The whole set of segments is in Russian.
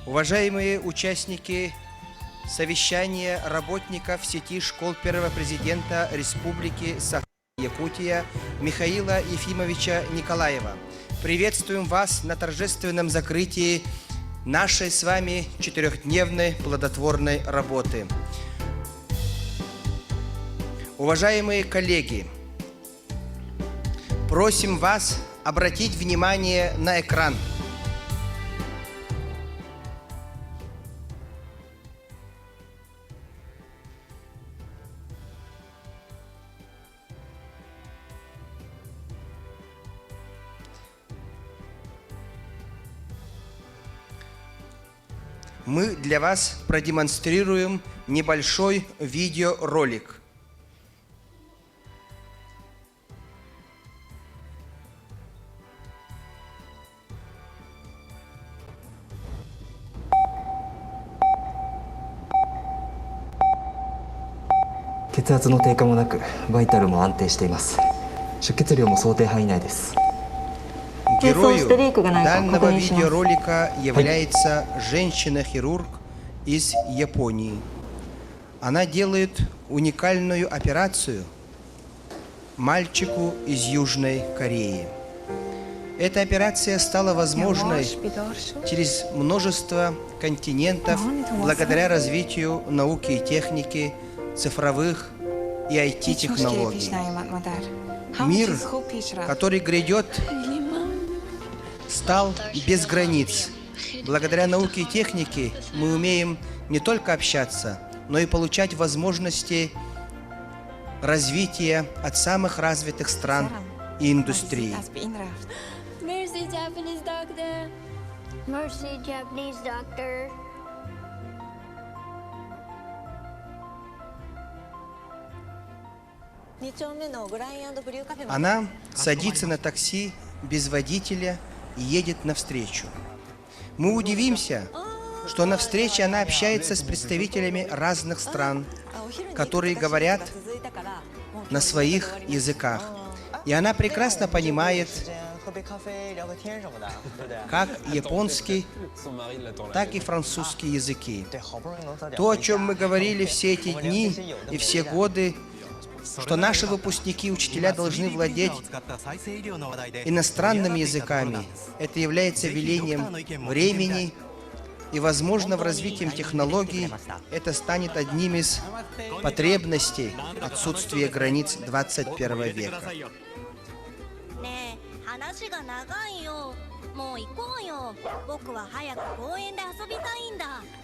Уважаемые участники совещания работников сети школ первого президента Республики Саха-Якутия Михаила Ефимовича Николаева, приветствуем вас на торжественном закрытии нашей с вами 4-дневной плодотворной работы. Уважаемые коллеги, просим вас обратить внимание на экран. Мы для вас продемонстрируем небольшой видеоролик.血圧の低下もなく、バイタルも安定しています。出血量も想定範囲内です。Герою данного видеоролика является женщина-хирург из Японии. Она делает уникальную операцию мальчику из Южной Кореи. Эта операция стала возможной через множество континентов благодаря развитию науки и техники, цифровых и IT-технологий. Мир, который грядет, стал без границ. Благодаря науке и технике мы умеем не только общаться, но и получать возможности развития от самых развитых стран и индустрий. Mercy, Japanese doctor. Mercy, Japanese doctor. Она садится на такси без водителя и едет навстречу. Мы удивимся, что на встрече она общается с представителями разных стран, которые говорят на своих языках. И она прекрасно понимает как японский, так и французский языки. То, о чем мы говорили все эти дни и все годы, что наши выпускники, учителя должны владеть иностранными языками. Это является велением времени, и, возможно, в развитии технологий это станет одним из потребностей отсутствия границ 21 века.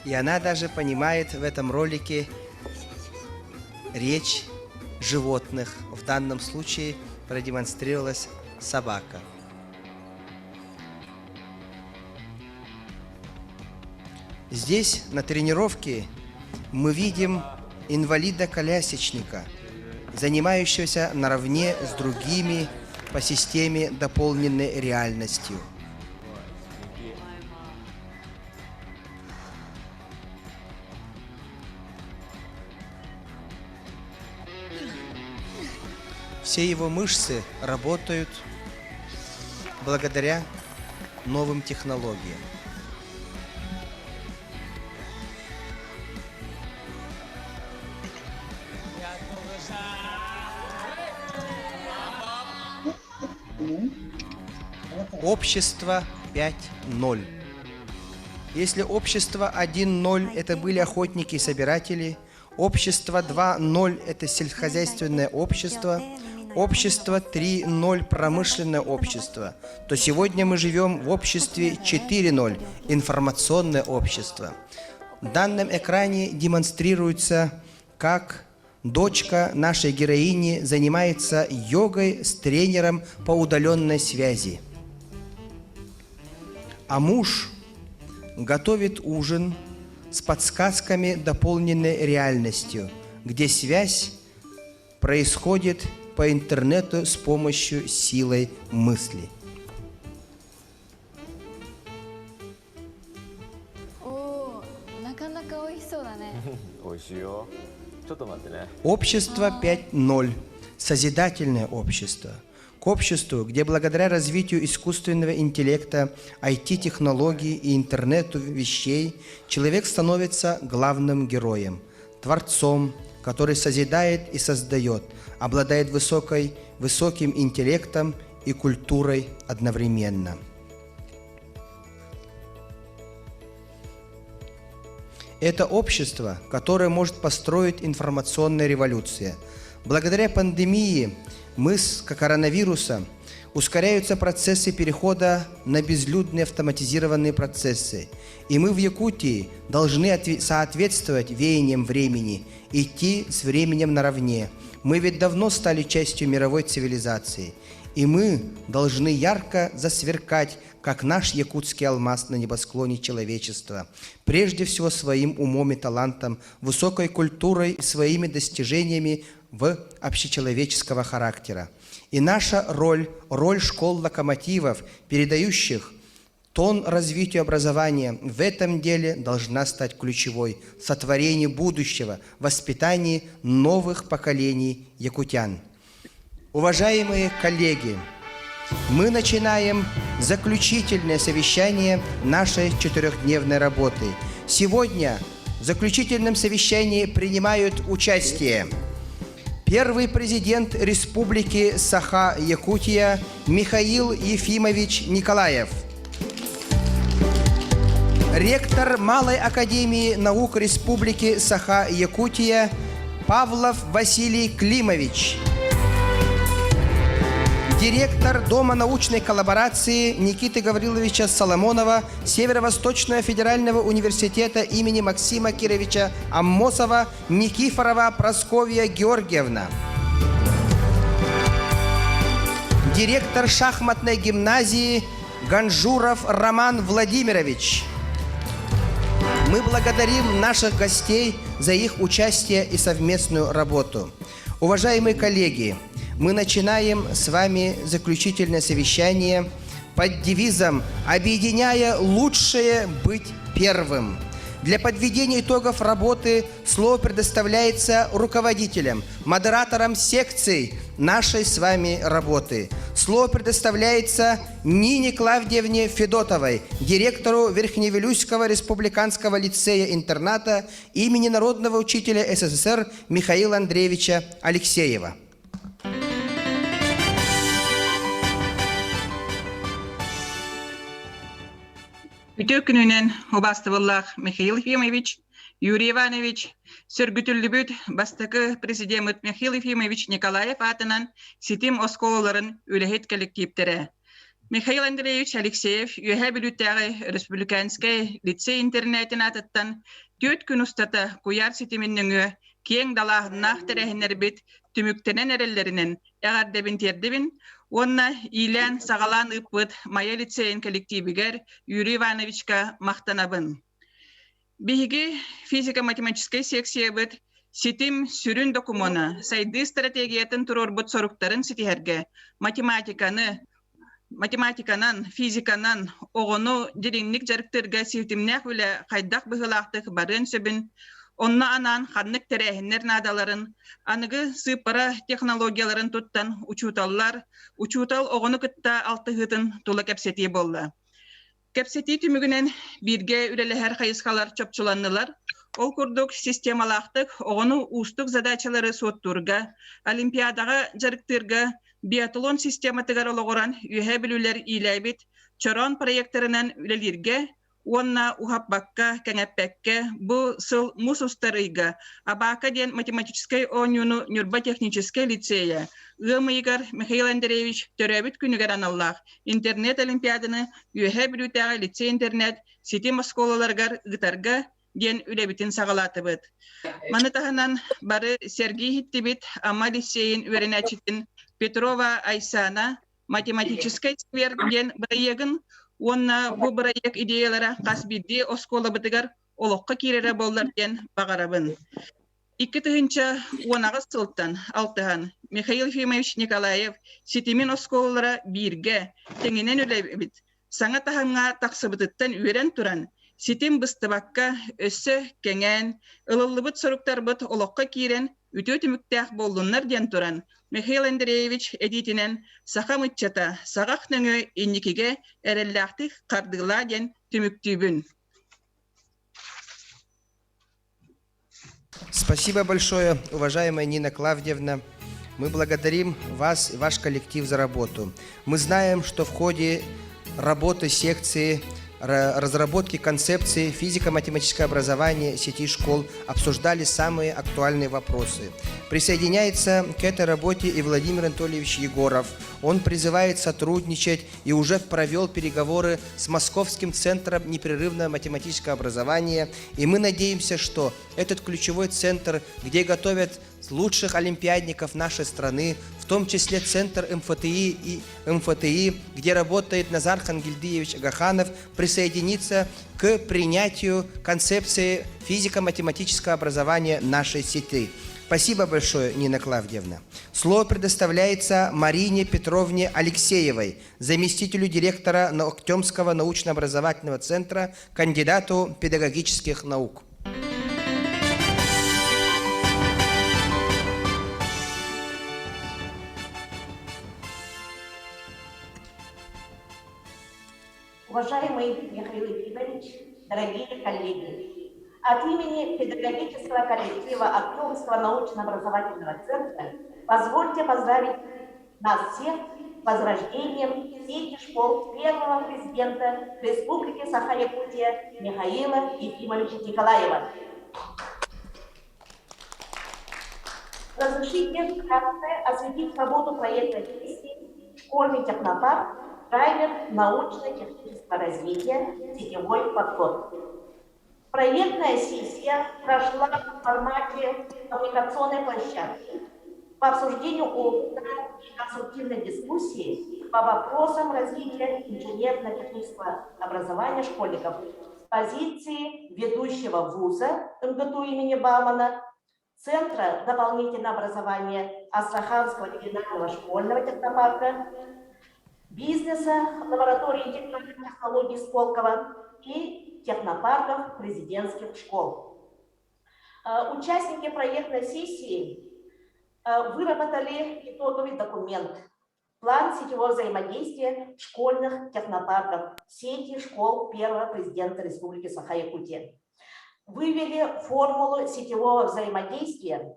И она даже понимает в этом ролике речь животных. В данном случае продемонстрировалась собака. Здесь на тренировке мы видим инвалида-колясочника, занимающегося наравне с другими по системе дополненной реальностью. Все его мышцы работают благодаря новым технологиям. Общество 5.0. Если общество 1.0 это были охотники и собиратели, общество 2.0 это сельскохозяйственное общество, общество 3.0 промышленное общество, то сегодня мы живем в обществе 4.0 информационное общество. На данном экране демонстрируется, как дочка нашей героини занимается йогой с тренером по удаленной связи. А муж готовит ужин с подсказками дополненной реальностью, где связь происходит по интернету с помощью силы мысли. Общество 5.0. Созидательное общество. к обществу, где благодаря развитию искусственного интеллекта, IT-технологий и интернету вещей человек становится главным героем, творцом, который созидает и создает, обладает высоким интеллектом и культурой одновременно. Это общество, которое может построить информационная революция. Благодаря пандемии коронавируса ускоряются процессы перехода на безлюдные автоматизированные процессы. И мы в Якутии должны соответствовать веяниям времени, идти с временем наравне. Мы ведь давно стали частью мировой цивилизации. И мы должны ярко засверкать, как наш якутский алмаз на небосклоне человечества, прежде всего своим умом и талантом, высокой культурой и своими достижениями в общечеловеческого характера. И наша роль школ-локомотивов, передающих тон развитию образования, в этом деле должна стать ключевой в сотворении будущего, воспитании новых поколений якутян. Уважаемые коллеги, мы начинаем заключительное совещание нашей 4-дневной работы. Сегодня в заключительном совещании принимают участие первый президент Республики Саха-Якутия Михаил Ефимович Николаев, ректор Малой академии наук Республики Саха-Якутия Павлов Василий Климович, директор Дома научной коллаборации Никиты Гавриловича Соломонова Северо-Восточного федерального университета имени Максима Кировича Аммосова Никифорова Прасковья Георгиевна, директор шахматной гимназии Ганжуров Роман Владимирович. Мы благодарим наших гостей за их участие и совместную работу. Уважаемые коллеги, мы начинаем с вами заключительное совещание под девизом «Объединяя лучшее быть первым». Для подведения итогов работы слово предоставляется руководителям, модераторам секций нашей с вами работы. Слово предоставляется Нине Клавдиевне Федотовой, директору Верхневилюйского республиканского лицея-интерната имени народного учителя СССР Михаила Андреевича Алексеева. Ütü gününen obastывыллах Михаил Ефимович, Юрий Иванович, сөргүтүллүбүт бастакы президент Михаил Ефимович Николаев атынан ситим осколаларын үлехет коллективтере. Михаил Андреевич Алексеев үйе билүттәгы республиканскай лицей-интернетин атыттан 4 күн устата куяр ситиминнүңө кең далаһыннах терехинербит түмүктенен эреллеринен эгардебин тердебин онна илен сагалан ыппыт майя лицейин коллективигер Юрий Ивановичка мактанабын. Биһиги физико-математической секция бит ситим сүрүн докумона сайды стратегиятын турорбут соруктарын ситиһерге математиканан, физиканан оғону деринник жарыктырга ситимнэх биле хайдах быһылаахтык барын сөбүн онна анан ханнык терехиннер надаларын аныгы сыпара технологияларын туттан учутал оғону кытта алтыһытын тула кепсети болла. Кепсети түмүгүнен бирге үрелехер хайыскалар чопчуланнылар. Ол курдук системалаахтык оғону устук задачалары соттурга, олимпиадага жарыктырга, биатлон систематыгар олоғоран үйе билүүлер иләбит, чорон проекттарынан үлелирге, онна ухапбакка, кәңәппәкке, бу сыл мусустарыйга, абака ден математической онюну Нюрба технической лицея. Гымыйгар Михаил Андреевич төрәбит күнігер аналлах. Интернет олимпиаданы үйе билүүтәгә лицей интернет, сетим осколаларгар гытарга ден үләбитин сағалатыбыт. Манытаханан бары Сергей Хиттибит, ама лицейин үйеренәчитин Петрова Айсана, математической сквер ден проектын, онна бу проект идеялара касбидди оскола бытыгар олоққа кирере боллар ден бағарабын. 2010 сылттан алтыхан Михаил Ефимович Николаев ситимин осколалара бирге теңинен үлебит. Саңа таханга тақсыбытыттан үйрен туран ситим быстыбакка өссө кеңен, ылылыбыт соруктарбыт олоққа кирен үтө түмүктәх боллуннар ден туран Михаил Андреевич эдитинен саха мытчата сагах нөңө инникиге эреллахтык кардыла ден түмүктүүбүн. Спасибо большое, уважаемая Нина Клавдиевна. Мы благодарим вас и ваш коллектив за работу. Мы знаем, что в ходе работы секции разработки концепции физико-математического образования сети школ обсуждали самые актуальные вопросы. Присоединяется к этой работе и Владимир Анатольевич Егоров. Он призывает сотрудничать и уже провел переговоры с Московским центром непрерывного математического образования. И мы надеемся, что этот ключевой центр, где готовят лучших олимпиадников нашей страны, в том числе Центр МФТИ, где работает Назар Хангильдиевич Агаханов, присоединится к принятию концепции физико-математического образования нашей сети. Спасибо большое, Нина Клавдиевна. Слово предоставляется Марине Петровне Алексеевой, заместителю директора Актемского научно-образовательного центра, кандидату педагогических наук. Уважаемый Михаил Ефимович, дорогие коллеги, от имени педагогического коллектива Актемского научно-образовательного центра позвольте поздравить нас всех с возрождением сети школ первого президента Республики Саха-Якутия Михаила Ефимовича Николаева. Разрешите вкратце осветить работу проектной сессии «Школьный технопарк. Драйвер научно-технического развития. Сетевой подход». Проектная сессия прошла в формате коммуникационной площадки по обсуждению опыта и конструктивной дискуссии по вопросам развития инженерно-технического образования школьников с позиции ведущего вуза МГТУ имени Баумана, Центра дополнительного образования Астраханского регионального школьного технопарка, бизнеса, лаборатории интеллектуальных технологий Сколково и технопарков президентских школ. Участники проектной сессии выработали итоговый документ «План сетевого взаимодействия школьных технопарков сети школ первого президента Республики Саха-Якутия». Вывели формулу сетевого взаимодействия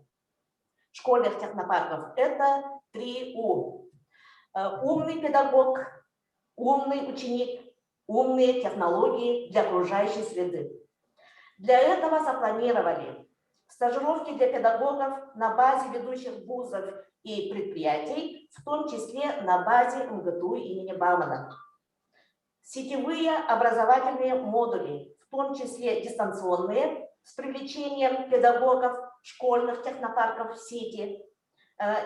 школьных технопарков. Это 3У. Умный педагог, умный ученик, умные технологии для окружающей среды. Для этого запланировали стажировки для педагогов на базе ведущих вузов и предприятий, в том числе на базе МГТУ имени Баумана. Сетевые образовательные модули, в том числе дистанционные, с привлечением педагогов школьных технопарков в сети,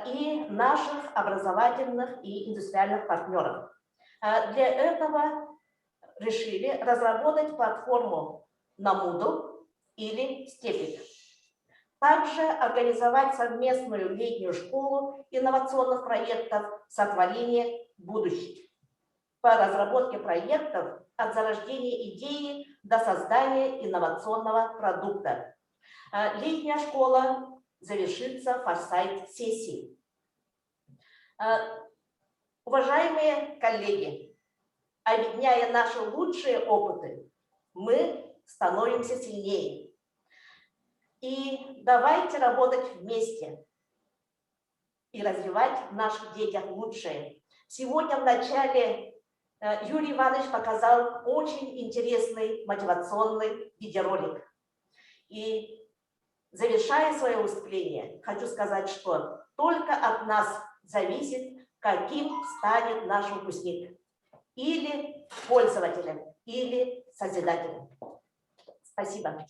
и наших образовательных и индустриальных партнеров. Для этого решили разработать платформу на Moodle или Stepik. Также организовать совместную летнюю школу инновационных проектов «Сотворение будущего» по разработке проектов от зарождения идеи до создания инновационного продукта. Летняя школа завершится форсайт-сессией. Уважаемые коллеги, объединяя наши лучшие опыты, мы становимся сильнее. И давайте работать вместе и развивать в наших детях лучшее. Сегодня в начале Юрий Иванович показал очень интересный мотивационный видеоролик. И завершая свое выступление, хочу сказать, что только от нас зависит, каким станет наш выпускник. Или пользователем, или созидателем. Спасибо.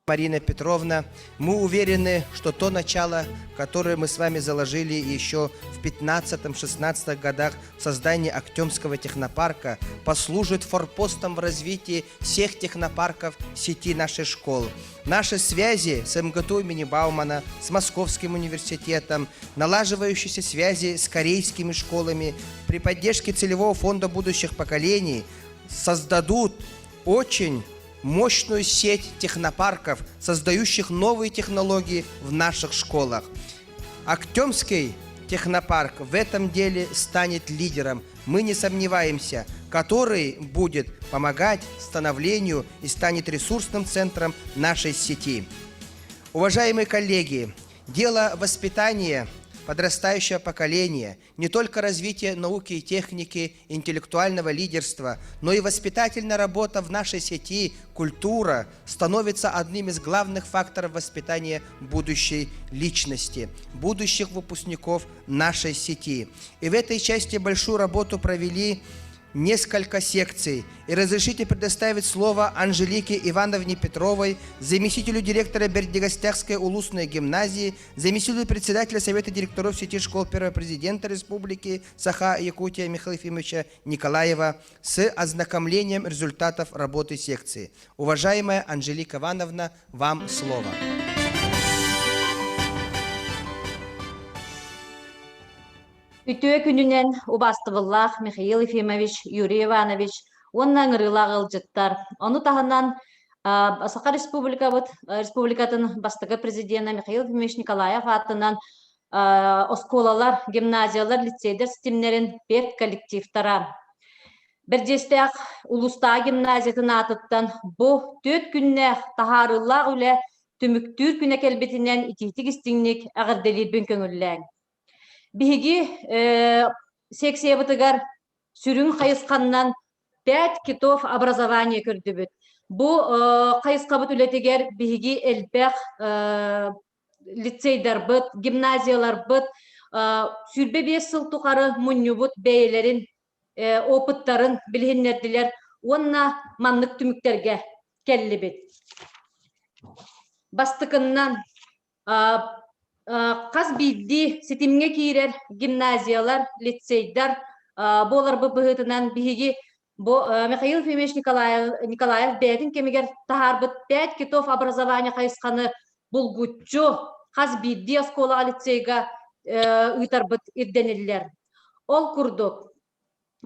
Марина Петровна, мы уверены, что то начало, которое мы с вами заложили еще в 15-16 годах в создании Актемского технопарка, послужит форпостом в развитии всех технопарков сети нашей школы. Наши связи с МГТУ имени Баумана, с Московским университетом, налаживающиеся связи с корейскими школами при поддержке целевого фонда будущих поколений создадут очень мощную сеть технопарков, создающих новые технологии в наших школах. Актемский технопарк в этом деле станет лидером, мы не сомневаемся, который будет помогать становлению и станет ресурсным центром нашей сети. Уважаемые коллеги, дело воспитания подрастающего поколения, не только развитие науки и техники, интеллектуального лидерства, но и воспитательная работа в нашей сети, культура становится одним из главных факторов воспитания будущей личности, будущих выпускников нашей сети. И в этой части большую работу провели несколько секций. И разрешите предоставить слово Анжелике Ивановне Петровой, заместителю директора Бердигостяхской улусной гимназии, заместителю председателя Совета директоров сети школ первого президента Республики Саха-Якутия Михаила Ефимовича Николаева с ознакомлением результатов работы секции. Уважаемая Анжелика Ивановна, вам слово. Ütüye gününen ubastывыллах Михаил Ефимович, Юрий Иванович, оннан ырылақ ылжыттар. Оны тағынан Саха Республикатын бастығы президенті Михаил Ефимович Николаев атынан осколалар, гимназиялар, лицейдер системлерін 5 коллективтара. Бірдестек улуста гимназиятын атыттан бұ 4 күнне тахарыллақ үлі түміктүр күнне келбетінен ититік істіңнік ағырделер бін көңілләң. Биһиги секция бытыгар сүрүн кайысканнан 5 китов образование көрдүбүт. Бу кайыскабыт үлетигер биһиги элбек лицейдар быт, гимназиялар быт, сүрбе 5 сыл тукары муннюбут бейлерин, опыттарын билгеннердилер, онна маннык түмүктерге келлибит. Бастыкыннан Қаз бидди сетимге кирер гимназиялар, лицейдар болар бұғытынан биһиги Михаил Ефимович Николаев бәдін кемегер тахарбыт 5 китов образование қайысқаны бұлгутчу қаз бидди оскола лицейга ұйтарбыт ирденелер. Ол күрдік.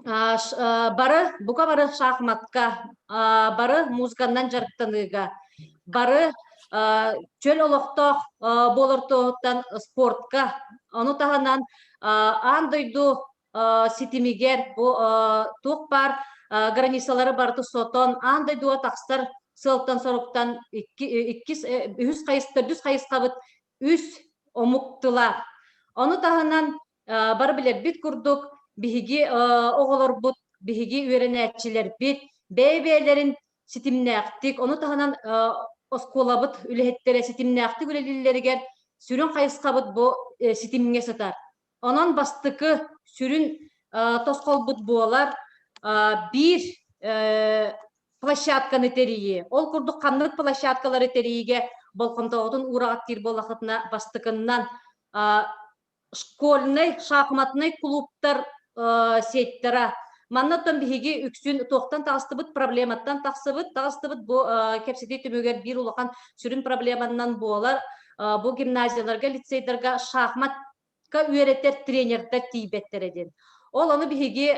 Бұқа бары шахматка, бары музыкандан жарықтаныға, бары чөл олықтақ болыртоғыттан спортқа, оны тағынан андойду сетимигер, тоқ бар границалары барды сотон, андойду тақстар сылттан сорықтан 200 қайысқабыт 3 омуқтыла. Оны тағынан бар білер бит күрдік, биһиги оғылар бұд, биһиги үйренәтчілер бит, бәйбәйлерін сетимнәқтік, оны тағынан осколабыт үлехеттере сетимнәқті үлелілерігер сүрін қайысқабыт бұ сетимге сатар. Онан бастықы сүрін тосқолбыт бұлар бір площадканы терейі. Ол күрдік қамнық площадкалары терейге болқымтауытын урағаттыр болақытына бастықыннан школьный, шахматный клубтар сеттера. Маннаттан биһиги үксүн тоқтан тағыстыбыт проблематтан тағыстыбыт бұ кепсетей түмөгер бір улақан сүрін проблеманнан болар. Бұ гимназияларға, лицейдарға шахматка үйреттер тренерді тейбеттер еден. Ол оны биһиги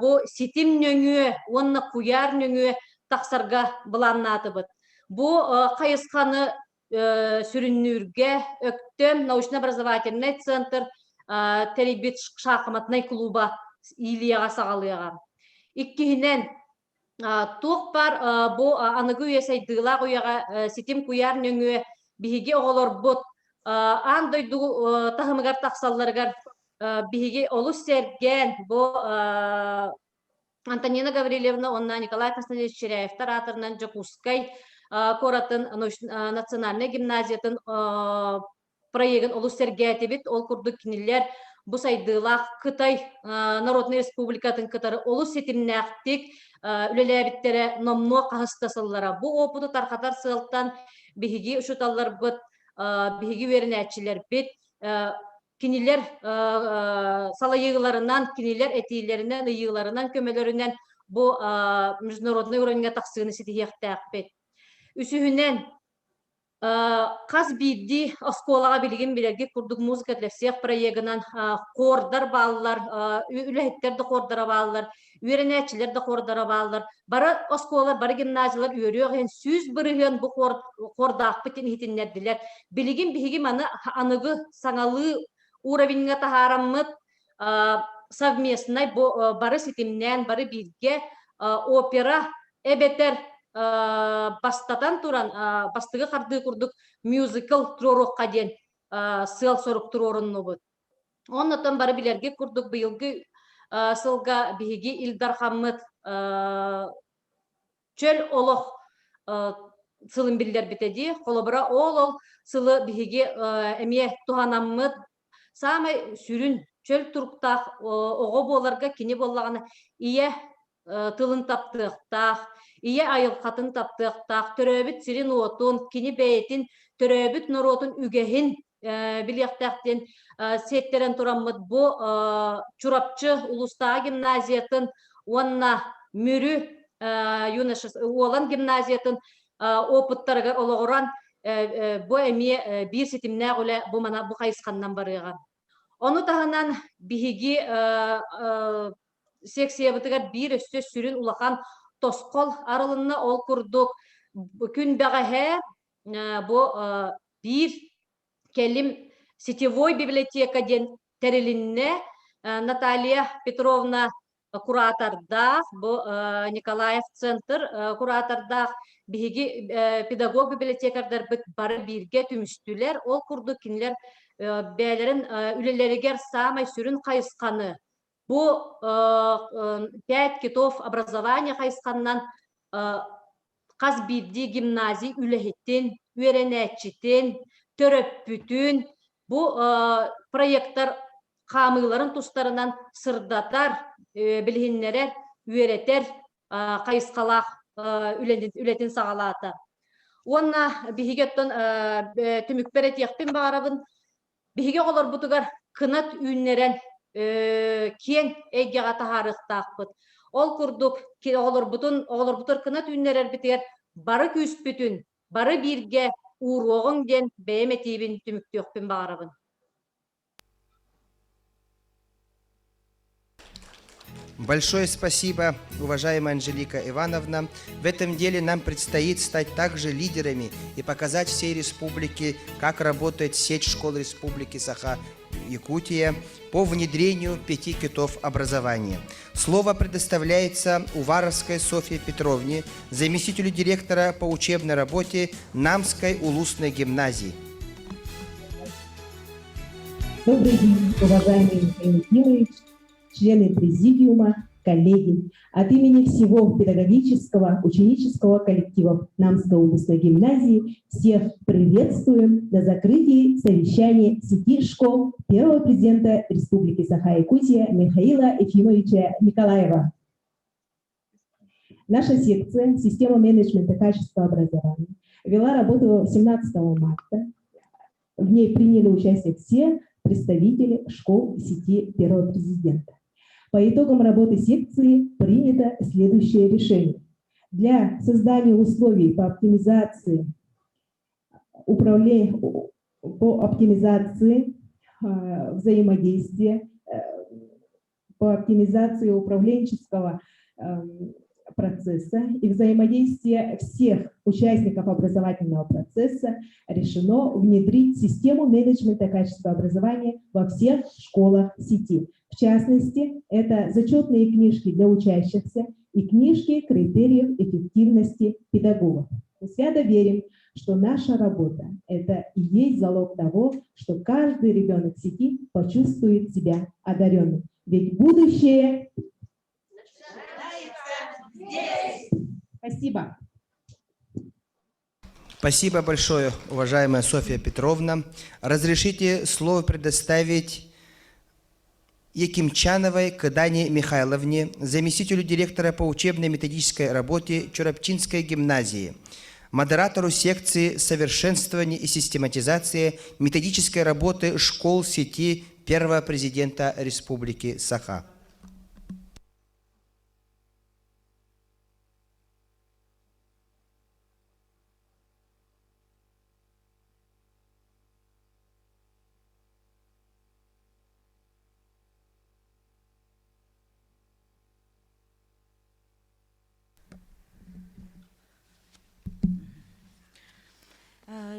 бұ сетим нөңі, онны куяр нөңі тақсарға бұланнатыбыт. Бұ қайысқаны сүріннүрге өктем научно-образовательный центр теребет шахматный клуба Илияға сағалыяға. Иккихинен тоқ бар бұ анығы үйесайдыла қойаға сетим куяр нөңі биһиги оғылар бұд. Андойду тағымығар тақсалларғар биһиги олу серген бұ Антонина Гаврилевна, онна Николай Константинович Черяев таратырынан Жакускай коратын национальный гимназиятын проегін олу сергетебет, ол күрді кинелер Бұ сайдылақ Қытай Народный Республикатын кытары олу сетимнәқтік үлеләбіттері номно қағыстасыллара. Бұ опыты тарқатар сылттан бігі үшіталар бұд, бігі верін әтчілер бет, кинелер сала еғыларынан, кинелер әтейлерінен, еғыларынан, көмелерінен бұ международный уровенге тақсығыны сетихияқтақ бет. Үсігінен Қаз бидди осколаға билген билерге курдук музыка для всех проегынан кордар баллар, үләһеттерді кордара баллар, үйренәчілерді кордара баллар. Бары осколар, бары гимназиялар үйрөген сүз біріген бұ кордақ бітін хитиннерділер. Билеген бігім анығы саңалы уровеньға тахараммыт совместной бары сетимнен, бары билге опера эбетер бастатан туран бастыгы карды курдук мюзикл турорукка ден сыл сорук турорунну бут. Оннотон бары билерге курдук быйылгы сылга биһиги Илдар Хаммыт чөл олох сылын биллер битеди. Колобура ол сылы биһиги эмие туханаммыт самай сүрүн чөл туруктах ого боларга кини боллагана ие тылын таптыктах, ие айыл қатын таптыктах, төрөбүт сирин отун, кини бейтин, төрөбүт норотун үгехин билияқтақтен сеттерен тураммыт бу чурапчы улустаа гимназиятын, онна мүрү олан гимназиятын опыттарга ологоран бу эмие бир сетимнэ гуле бу мана бу кайысканнан барыган. Ону таханан биһиги секция бытыгар бир өстө сүрүн улахан тоскол арылынна ол курдук күн бәғәһә бу бир келим сетевой библиотека ден терилинне Наталья Петровна кураторда бу Николаев центр кураторда биһиги педагог библиотекардар бит бары бирге түмүстүлер ол курдук кинилер бәлерин үлелеригер самай сүрүн кайысканы. Бу 5 китов образования хайсканнан Казбидди гимназий үлехеттен, үйренәтчитен, төрөппүтүн бу проекттар камыларын тустарынан сырдатар, билгеннерер, үйретер, кайыскалак үлетин сагалата. Онна бихигеттон түмүкперет яқпен бағарабын, бихиге олар бутугар кынат үйнерен кен эйгеға тахарықтақпыт. Ол курдук олар бутыр кына түйінерер бітер бары күспүтүн, бары бирге уроғын ден бәйметейбін түміктеқпен бағарабын. Большое спасибо, уважаемая Анжелика Ивановна. В этом деле нам предстоит стать также лидерами и показать всей республике, как работает сеть школ Республики Саха-Якутия по внедрению 5 китов образования. Слово предоставляется Уваровской Софье Петровне, заместителю директора по учебной работе Намской улусной гимназии. Добрый день, уважаемый Михаил Ефимович, члены президиума, коллеги. От имени всего педагогического, ученического коллектива Намской областной гимназии всех приветствуем на закрытии совещания сети школ первого президента Республики Саха-Якутия Михаила Ефимовича Николаева. Наша секция «Система менеджмента качества образования» вела работу 17 марта. В ней приняли участие все представители школ сети первого президента. По итогам работы секции принято следующее решение. Для создания условий по оптимизации взаимодействия, по оптимизации управленческого процесса и взаимодействия всех участников образовательного процесса решено внедрить систему менеджмента качества образования во всех школах сети. В частности, это зачетные книжки для учащихся и книжки критериев эффективности педагогов. Мы свято верим, что наша работа – это и есть залог того, что каждый ребенок в сети почувствует себя одаренным. Ведь будущее… Спасибо. Спасибо большое, уважаемая Софья Петровна. Разрешите слово предоставить Якимчановой Кадане Михайловне, заместителю директора по учебно-методической работе Чурапчинской гимназии, модератору секции совершенствования и систематизации методической работы школ сети первого президента Республики Саха.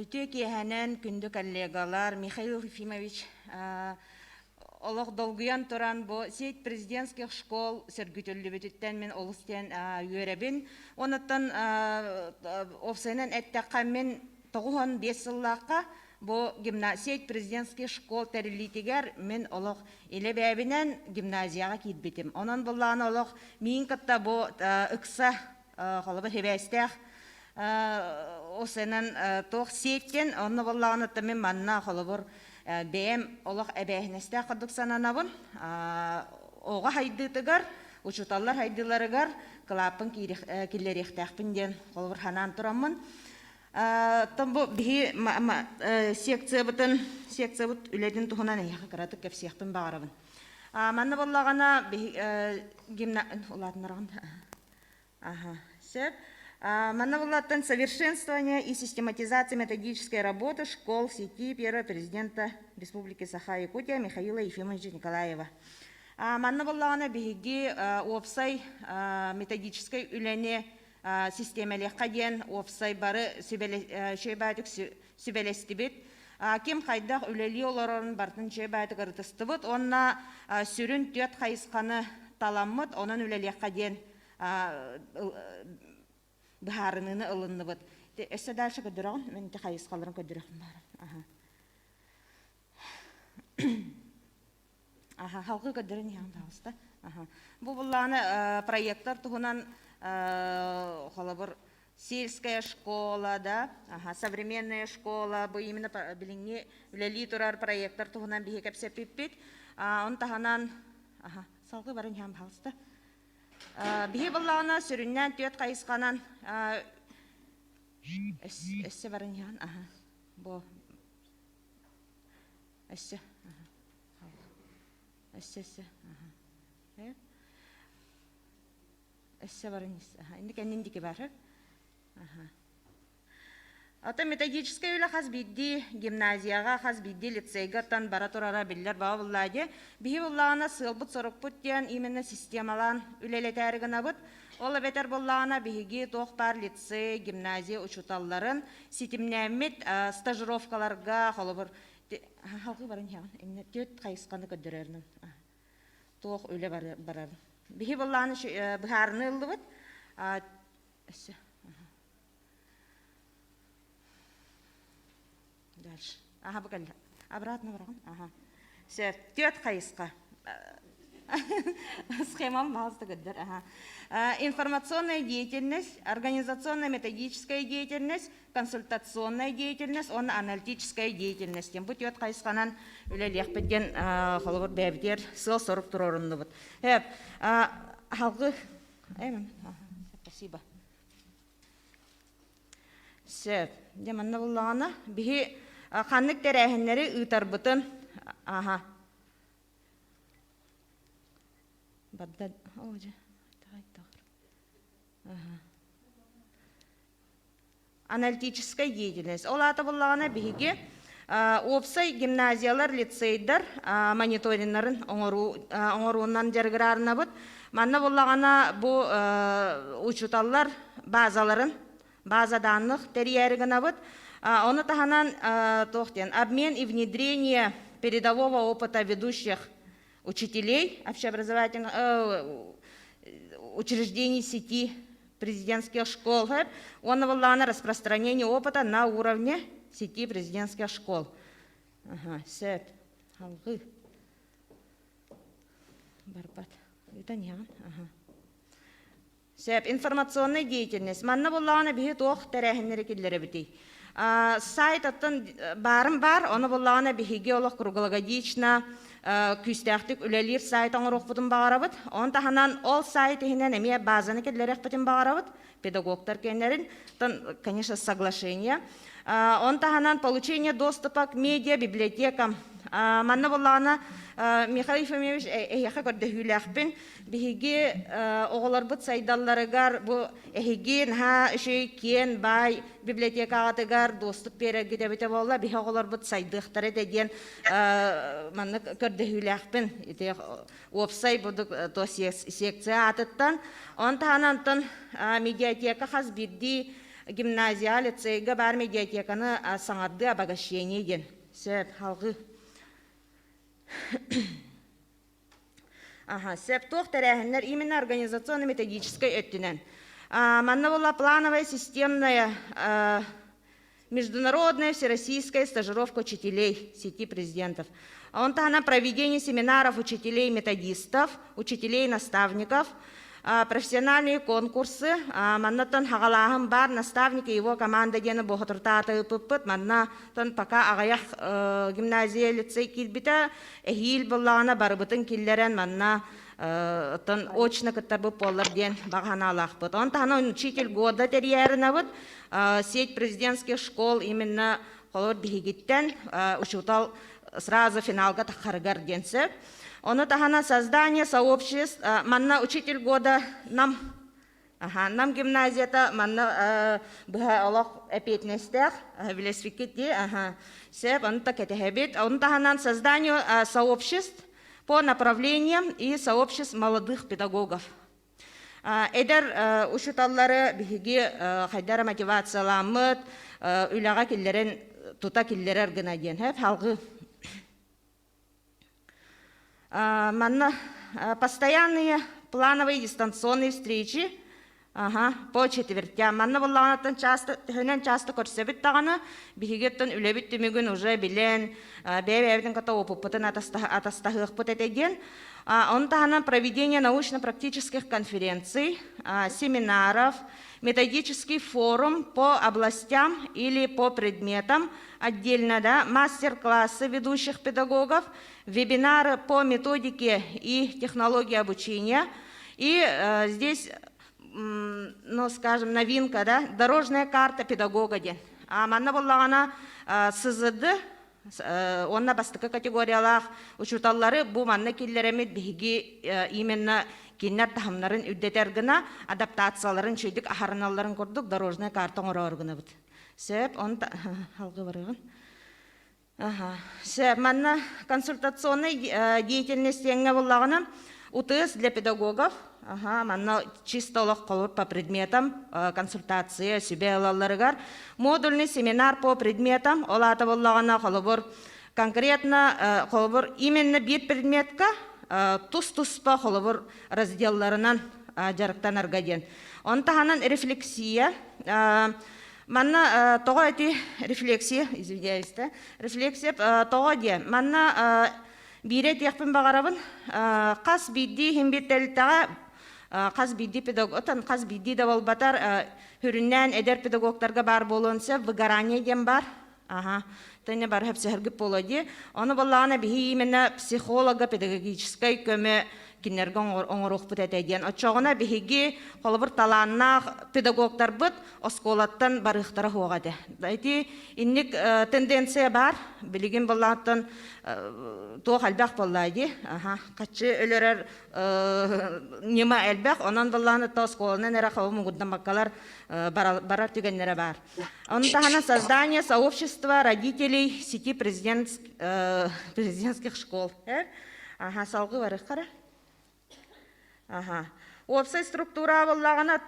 Өтө киһэнен күндү коллегалар Михаил Ефимович олох долгуян туран бу сеть президентских школ сөргүтүллүбүтүттен мен олустен үйөребин. Онуттан офсенен эттекка мен 95 сыллакка бу сеть президентских школ терилитигер мен олох илебебинен гимназияга китбитим. Онон булланы олох миин кытта бу ыкса холобы хебестех осенен тох сеттен онны булланы мен манна холобур бэм олох эбэхнесте кадык сананабын ога хайдытыгар учуталлар хайдыларыгар клапын киллерихтахпын ден холобур ханан тураммын. Тамбу бихи секция бут үледин тухунан яха каратык кепсияхпын багарабын. Манна буллагана гимназия Маннавулаттан совершенствование и систематизация методической работы школ сети первого президента Республики Саха-Якутия Михаила Ефимовича Николаева. Маннавуллана беги офсай методической үлене системале каден офсай бары шебатик сүбелестибит. Ким хайдах үлели оларын бартын шебатик ыртыстыбыт. Онна сүрін төт хайысқаны таламмыт, онын үлели каден бахарыныны ылынны бут. Эссе дальше көдөрөгөн, мен те хайыс калырын көдөрөгөн бар. Халкы көдөрөн яң дагыста. Бу булланы проекттар тугунан холобур сельская школа, да, современная школа, бу именно билиңе үлели турар проекттар тугунан бихи кепсепиппит. Он таханан салгы барын яң дагыста. Бихи буллана сүрүннән төт кайысканан эссе барын ян бу эссе барын инде кеннендики бар. Ата методическая үлі қаз бидді гимназияға, қаз бидді лицейға тан бара турара білдер баа бұлладе. Бихи бұллағына сылбыт сорық бұт ден именно системалан үлелетәрігіна бұт. Ола бетер бұллағына бихиги тоқтар лицей, гимназия учуталларын сетімнәмет стажировкаларға қолы бір халқы барын яғын, төт қайысқаны көддірерінің тоқ үлі барарын. Бихи бұллағына бұхарыны ұлды бұт. Дальше. Бакаль. Обратно врагон. Все, тёт кайыска. Схема малосты гыддыр. Информационная деятельность, организационно-методическая деятельность, консультационная деятельность, аналитическая деятельность. Бу тёт кайысканан үлелек беткен холобур бәбдер сыл сорып турорунду бут. Халкы. Спасибо. Все. Деманна буллана бихи ханнык тәрәһеннәре үтәрбытын. Бадда оҗа. Аналитическая деятельность. Олата буллана бихиге опсай гимназиялар, лицейдар мониторингларын оңоруунан жергирарына бут. Манна буллагана бу учуталлар базаларын база данных терьеригана бут. Он таханан тохтен обмен и внедрение передового опыта ведущих учителей общеобразовательных учреждений сети президентских школ. Он на распространение опыта на уровне сети президентских школ. Сет. Барбат. Это не. Сеп информационная деятельность. Манна буллана бихи тох терәһеннәре килләре бити. Сайт аттан барым бар, оны буллана бихиге олох круглогодично күстәхтик үлелер сайт аңырох бутын багарабыт. Он таханан ол сайт ихинен эме базаны килләре бутын багарабыт. Педагогтар кеннәрен, тан, конечно, соглашение. Он таханан получение доступа к медиа библиотекам. Манна буллана Михаил Ефимович эхе көрдө хүләхпин биһиге оголор бут сайдалларыгар бу эхиге ха шей кен бай библиотекага тегар доступ береге дебете болла биһи оголор бут сайдыктары деген манна көрдө хүләхпин ите опсай бу то секция атыттан он танантан медиатека хас бидди гимназия лицейга бар медиатеканы саңарды обогащение ден. Сөп, халғы. Сөп, тоқ тәрәхінлер именно организационно-методической өттінен. Манна была плановая, системная, международная всероссийская стажировка учителей сети президентов. Она проведение семинаров учителей-методистов, учителей-наставников, профессиональные конкурсы. Маннатан хагалахам бар наставники его команда дена бохотуртата пыппыт. Маннатан пока агаях гимназия лицей килбита эхил буллана барбытын киллерен манна тан очно кытарбы поллар ден баганалахпыт. Он тахана учитель года терьернавыт сеть президентских школ именно холод бигиттен учутал сразу финалга тахаргар денсе. Он тахана создание сообществ. Манна учитель года нам гимназия-то манна бха аллах эпетнестер велосипеде. Сеп он так это хабит. Он тахана создание сообществ по направлениям и сообществ молодых педагогов. Эдер учуталлары биһиги хайдара мотивацияламыт, үлага киллерен тута киллерер гына диен. Хеп халгы. Манна постоянные плановые дистанционные встречи по четвертям. Манна булланатын часто көрсөбүт таганы биһигеттен үлебит түмүгүн уже билен бебебитин ката опуппутун атастахыппут этеген. Он тахана проведение научно-практических конференций, семинаров, методический форум по областям или по предметам, отдельно, мастер-классы ведущих педагогов, вебинары по методике и технологии обучения. И здесь, скажем, новинка, дорожная карта педагога. Манна буллагана СЗД, онна бастыкы категориялах учуталлары бу манна киллеремит биги именно киннер тахамнарын үддетер гына адаптацияларын чөйдік ахарыналарын көрдік дорожная карта оңыр гына бит. Сөп, он халгы барыгын. Сөп, манна консультационный деятельность еңге буллагана УТС для педагогов. Манна чисто олық қолыр по предметам, консультация, себе алаларыгар. Модульный семинар по предметам, олата боллағана қолыбыр конкретно қолыбыр именно бір предметка тус-туспа қолыбыр разделларынан жарықтан аргаден. Он таханан рефлексия. Манна тоға әті рефлексия, извиняюсь, рефлексия тоға де. Манна бире тияқпен бағарабын, қас бидді хембеттеліттаға қаз бидді педагог, отан қаз бидді да болбатар хүріннен әдер педагогтарға бар болуынса выгорание дем бар. Тәне бар хәпсі әргіп болады. Оны болағына бігі именно психолога, педагогическай көмі кинерген оңыруқ бұт әтәден. Отчоғына бігі қолыбыр таланна педагогтар бұт, осколаттан барықтары хоғады. Дәйті, иннік тенденция бар, білген болағыттан тоқ әлбәқ болады. Қатшы өлерер нема әлбәқ, онан болағыны та осколынан әрі қауы мұғыддан баққалар барар түгенлері бар. Он тахана создание сообщества родителей сети президентских школ. Салғы барық қара. Общая структура боллағына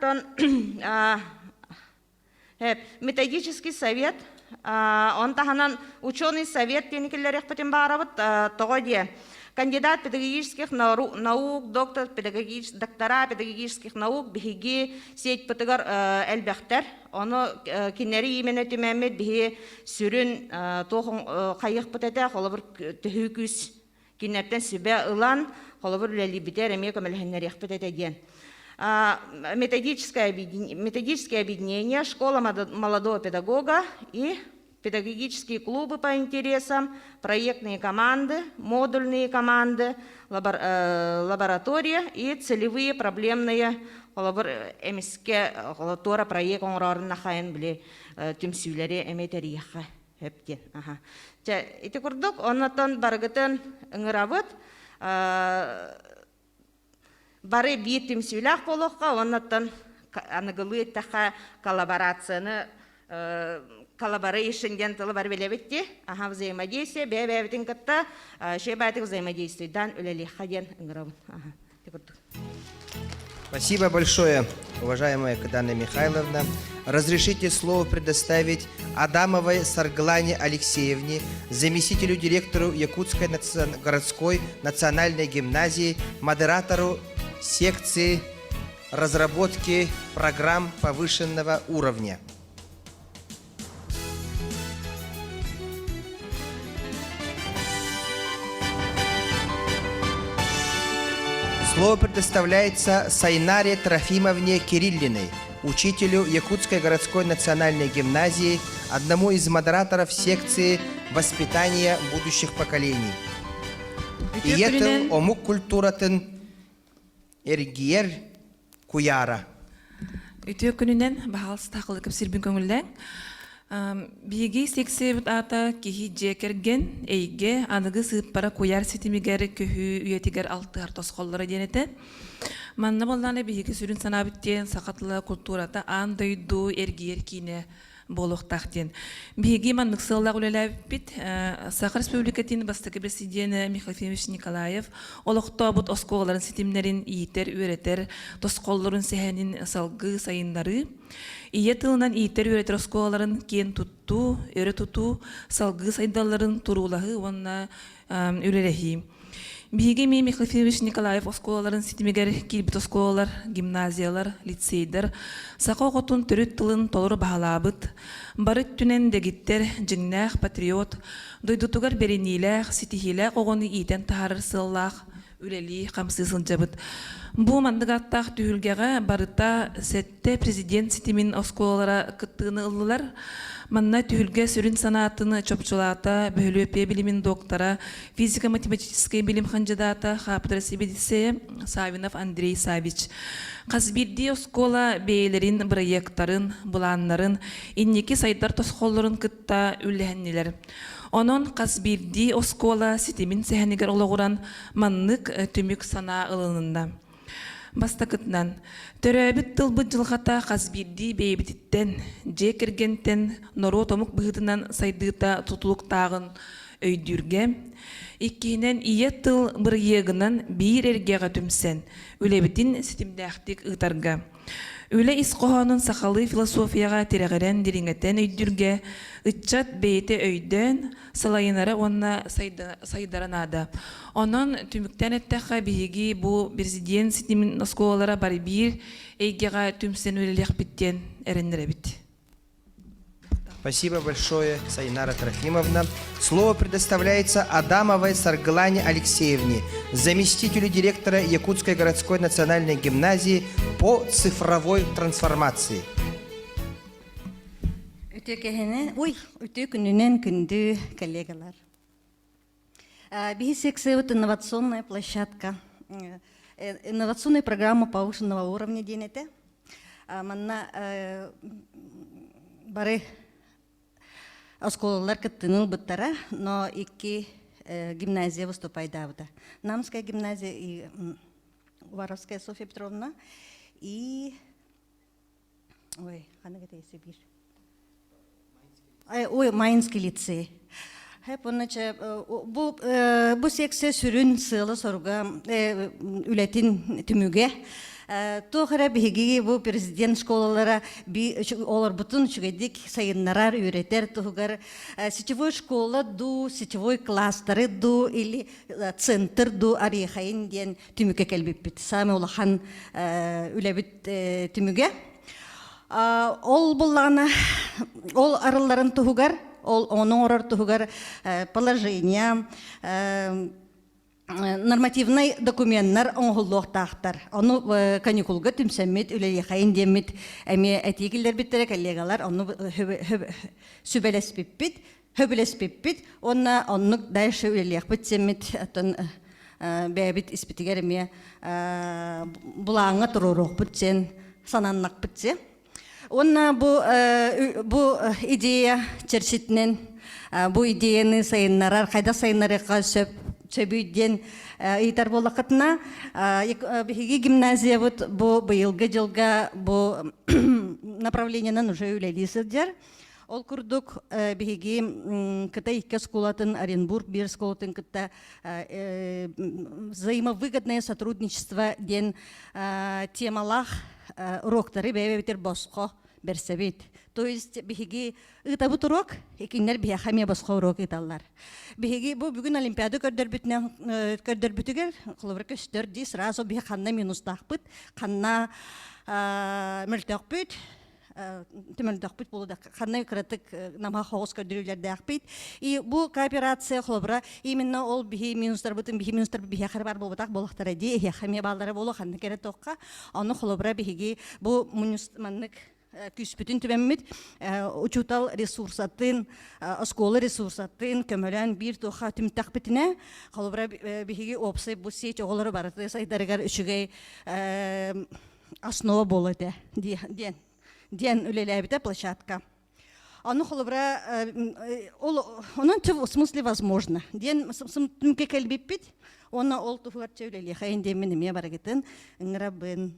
методический совет, он таханан ученый совет тенекелер яқпатен бағарабыт тоғыде. Кандидат педагогических наук, доктора педагогических наук, биги сеть пытыгар әлбәқтер. Оны кенері имені түмәмет биги сүрін тоғын қайық пытыда, қолы бір түхі күз кенерттен сүбе ұлан, қолы бір үләлі бітер әме көмілхенер яқпыт әтеген. Методическое объединение, школа молодого педагога и педагогические клубы по интересам, проектные команды, модульные команды, лаборатория и целевые проблемные эмиске тора проект оңрарын нахайын біле түмсүйлері әметерияққа өптен. Эти курдук, оннатан баргытын ыңыравыт, бары бейт түмсүйләқ болуққа, оннатан анығылы тақа коллаборацияны collaboration ден тылы бар белебетте, взаимодействие, бәбәбетін кітті, шебәтік взаимодействиедан өлелі қаден ұңырауын. Спасибо большое, уважаемая Кадана Михайловна. Разрешите слово предоставить Адамовой Сарглане Алексеевне, заместителю директору Якутской городской национальной гимназии, модератору секции разработки программ повышенного уровня. Слово предоставляется Сайнаре Трофимовне Кириллиной, учителю Якутской городской национальной гимназии, одному из модераторов секции воспитания будущих поколений. И это омук культуратын эргиер куяра. Үтө күнүнен бахалс тақылы кіпсірбін көңілден. Биеги сексе ата кихи жекерген эйге аныгы сыппара куяр сетимигер көһү үйетигер алтыар тосқоллары денеті. Манна болланы биеги сүрін санабыттен сақатлы культурата андойду эргиер кине болуқтақтен. Биеги маннық сыллақ үлеләбіт Сахар Республикатын бастығы президенті Михаил Ефимович Николаев олықта бұд осколарын сетимлерін иетер, үйретер, тосқолларын сәхенін салғы сайындары. Ие тылынан иетер үйретер осколарын кен тұтту, өрі тұту, салғы сайдаларын тұрулағы онына үлеләхи. Биеги Михаил Ефимович Николаев осколарын сетимегер келбіт осколар, гимназиялар, лицейдер, сақо қотын түріт тылын толыр бағалабыт, барыт түнен дегиттер, жыңнақ, патриот, дойдутугар берениләқ, сетихиләқ оғыны иетен тағарыр сыллақ, үлелі, қамсысын жабыт. Бу мандығаттақ түйілгеға барыта сәтті президент сетимин осколара кыттыны ылылар, манна түйілге сүрін санатыны чопчулата, бөлөпе билимин доктора, физико-математический билим кандидата, хаптыр сибедисе Савинов Андрей Савич. Қазбирди оскола бейлерин, проекттарын, буланнарын, иннеки сайдар тосқолларын кытта үлләхеннелер. Онон Қазбирди оскола сетимин сәхенегер олығыран маннык түмік сана ылынында. Бастакытнан, төрәбіт тылбыт жылғата Қазбирди бейбітіттен, жекергентен, норо томук бұғытынан сайдыта тұтылықтағын өйдүрге, иккенен ие тыл бір егінен бір ергеға түмсен, үлебітін сетимдәқтік ұтарға. Үле исқоғанын сақалы философияға терегерен дереңетен өйдүрге, ұтчат бейті өйден, салайынары онына сайдаранады. Онын түміктен әттәққа бейгі бұл президент сетимин осколара бар бір әйгеға түмсен өлелек біттен әріндірі біт. Спасибо большое, Сайнара Трофимовна. Слово предоставляется Адамовой Сарглане Алексеевне, заместителю директора Якутской городской национальной гимназии по цифровой трансформации. Үтө күнүнен күндү коллегалар. Бихисексевит инновационная площадка, инновационная программа повышенного уровня денете. Манна бары осколалар кыттыныл быттара, но икки гимназия выступает авда. Намская гимназия и Воровская Софья Петровна и Майнский лицей. Бу сексе сүрін сылы сорга үлетин түмүге. Тоғыра бігеге бұл президент школалара олар бұтын шүгедік сайыннарар үйретер тұғығар сетевой школа ду, сетевой кластары ду, или центр ду арияхайын ден түміге кәлбеппет. Сами олахан үлебіт түміге. Ол бұллағына, ол арыларын тұғығар, оның орар тұғығар положения, нормативный документтар оңғылық тақтар. Оны каникулға түмсәмет, үлелі қайын демет, әме әтекілдер біттірі коллегалар, оны сөбелеспеппет, оны дайшы үлелі қпітсәмет, бәбіт іспетігер әме бұлаңа тұруруқ бүтсен, сананнақ бүтсе. Оны бұл идея чершетінен, бұл идеяны сайынларар, қайда сайынларыға сөбүйден итар болақытына, бігеге гимназия бұл бұйылғы жылға бұл направлениянан уже үлелесіздер. Ол курдук биһиги кыта икке скулатын Оренбург бир скулатын кыта взаимовыгодное сотрудничество ден темалах уроктары бебетер боско берсебит. То есть биһиги ытабыт урок икиннер биһахаме боско урок италлар. Биһиги бу бүгүн олимпиада көрдөрбүтүгер кылыбыр көстөрди сразу биһаханна минустахпыт, ханна мөлтөкпүт төмөндөхпүт болуда ханна кратык нама хогус көрдүрүлөрдөхпүт. И бу кооперация кылыбыра именно ол биһи минустар бутун биһи минустар биһахар бар болбутак болохтара ди яхаме балдары болу ханна кере токка аны кылыбыра биһиги бу муниципалдык күспүтүн түбәммит учутал ресурсатын, школа ресурсатын көмөлөн бир тоха түмтәкпитине калыбыра биһиги опсы бу сеч оголары бар. Сайдарыгар үчүгей основа болот ден үлеләбите площадка. Аны калыбыра онун в смысле возможно. Ден түмке келбиппит, оны ол туфугар чөйлеле хайын демен ме барагытын ыңрабын.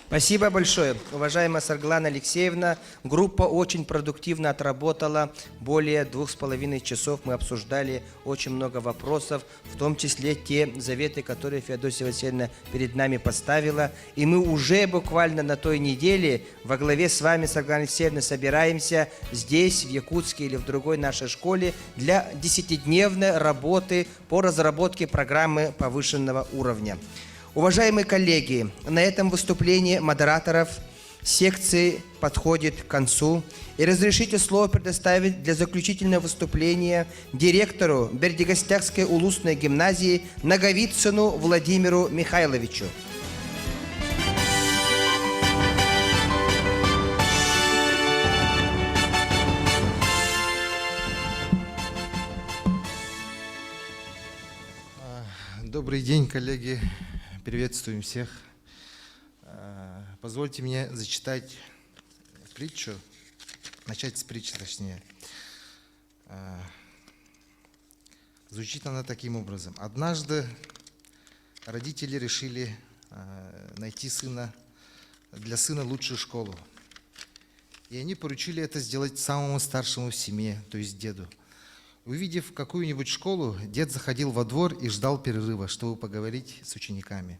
Спасибо большое. Уважаемая Сарглана Алексеевна, группа очень продуктивно отработала. Более 2,5 часов мы обсуждали очень много вопросов, в том числе те заветы, которые Феодосия Васильевна перед нами поставила. И мы уже буквально на той неделе во главе с вами, Сарглана Алексеевна, собираемся здесь, в Якутске или в другой нашей школе для 10-дневной работы по разработке программы повышенного уровня. Уважаемые коллеги, на этом выступление модераторов секции подходит к концу. И разрешите слово предоставить для заключительного выступления директору Бердигостякской улусной гимназии Наговицыну Владимиру Михайловичу. Добрый день, коллеги. Приветствуем всех. Позвольте мне зачитать притчу, начать с притчи, точнее. Звучит она таким образом. Однажды родители решили найти для сына лучшую школу. И они поручили это сделать самому старшему в семье, то есть деду. Увидев какую-нибудь школу, дед заходил во двор и ждал перерыва, чтобы поговорить с учениками.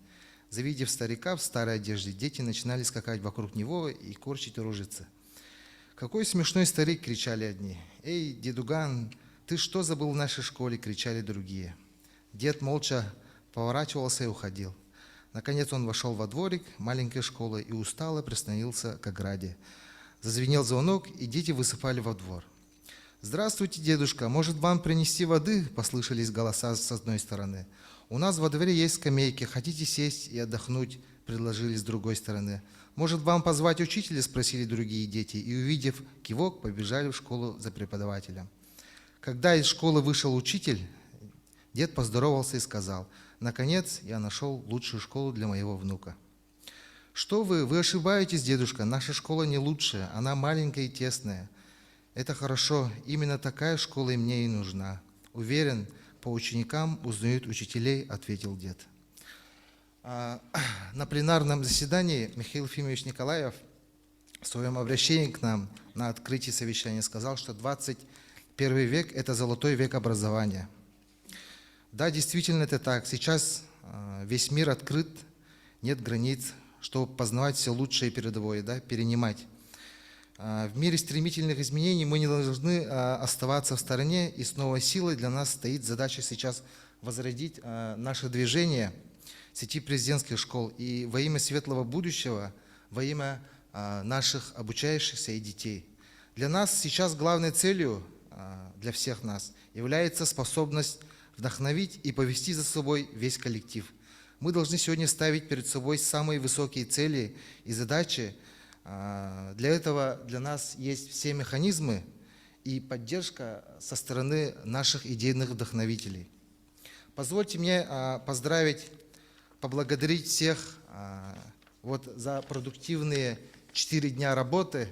Завидев старика в старой одежде, дети начинали скакать вокруг него и корчить рожицы. «Какой смешной старик!» – кричали одни. «Эй, дедуган, ты что забыл в нашей школе?» – кричали другие. Дед молча поворачивался и уходил. Наконец он вошел во дворик маленькой школы и устало прислонился к ограде. Зазвенел звонок, и дети высыпали во двор. «Здравствуйте, дедушка, может вам принести воды?» – послышались голоса с одной стороны. «У нас во дворе есть скамейки, хотите сесть и отдохнуть?» – предложили с другой стороны. «Может вам позвать учителя?» – спросили другие дети, и, увидев кивок, побежали в школу за преподавателем. Когда из школы вышел учитель, дед поздоровался и сказал: «Наконец я нашел лучшую школу для моего внука». «Что вы ошибаетесь, дедушка, наша школа не лучшая, она маленькая и тесная». «Это хорошо, именно такая школа и мне и нужна. Уверен, по ученикам узнают учителей», – ответил дед. На пленарном заседании Михаил Ефимович Николаев в своем обращении к нам на открытии совещания сказал, что 21 век – это золотой век образования. Да, действительно это так. Сейчас весь мир открыт, нет границ, чтобы познавать все лучшее и передовое, да, перенимать. В мире стремительных изменений мы не должны оставаться в стороне, и с новой силой для нас стоит задача сейчас возродить наше движение сети президентских школ и во имя светлого будущего, во имя наших обучающихся и детей. Для нас сейчас главной целью, для всех нас, является способность вдохновить и повести за собой весь коллектив. Мы должны сегодня ставить перед собой самые высокие цели и задачи. Для этого для нас есть все механизмы и поддержка со стороны наших идейных вдохновителей. Позвольте мне поздравить, поблагодарить всех за продуктивные 4 дня работы.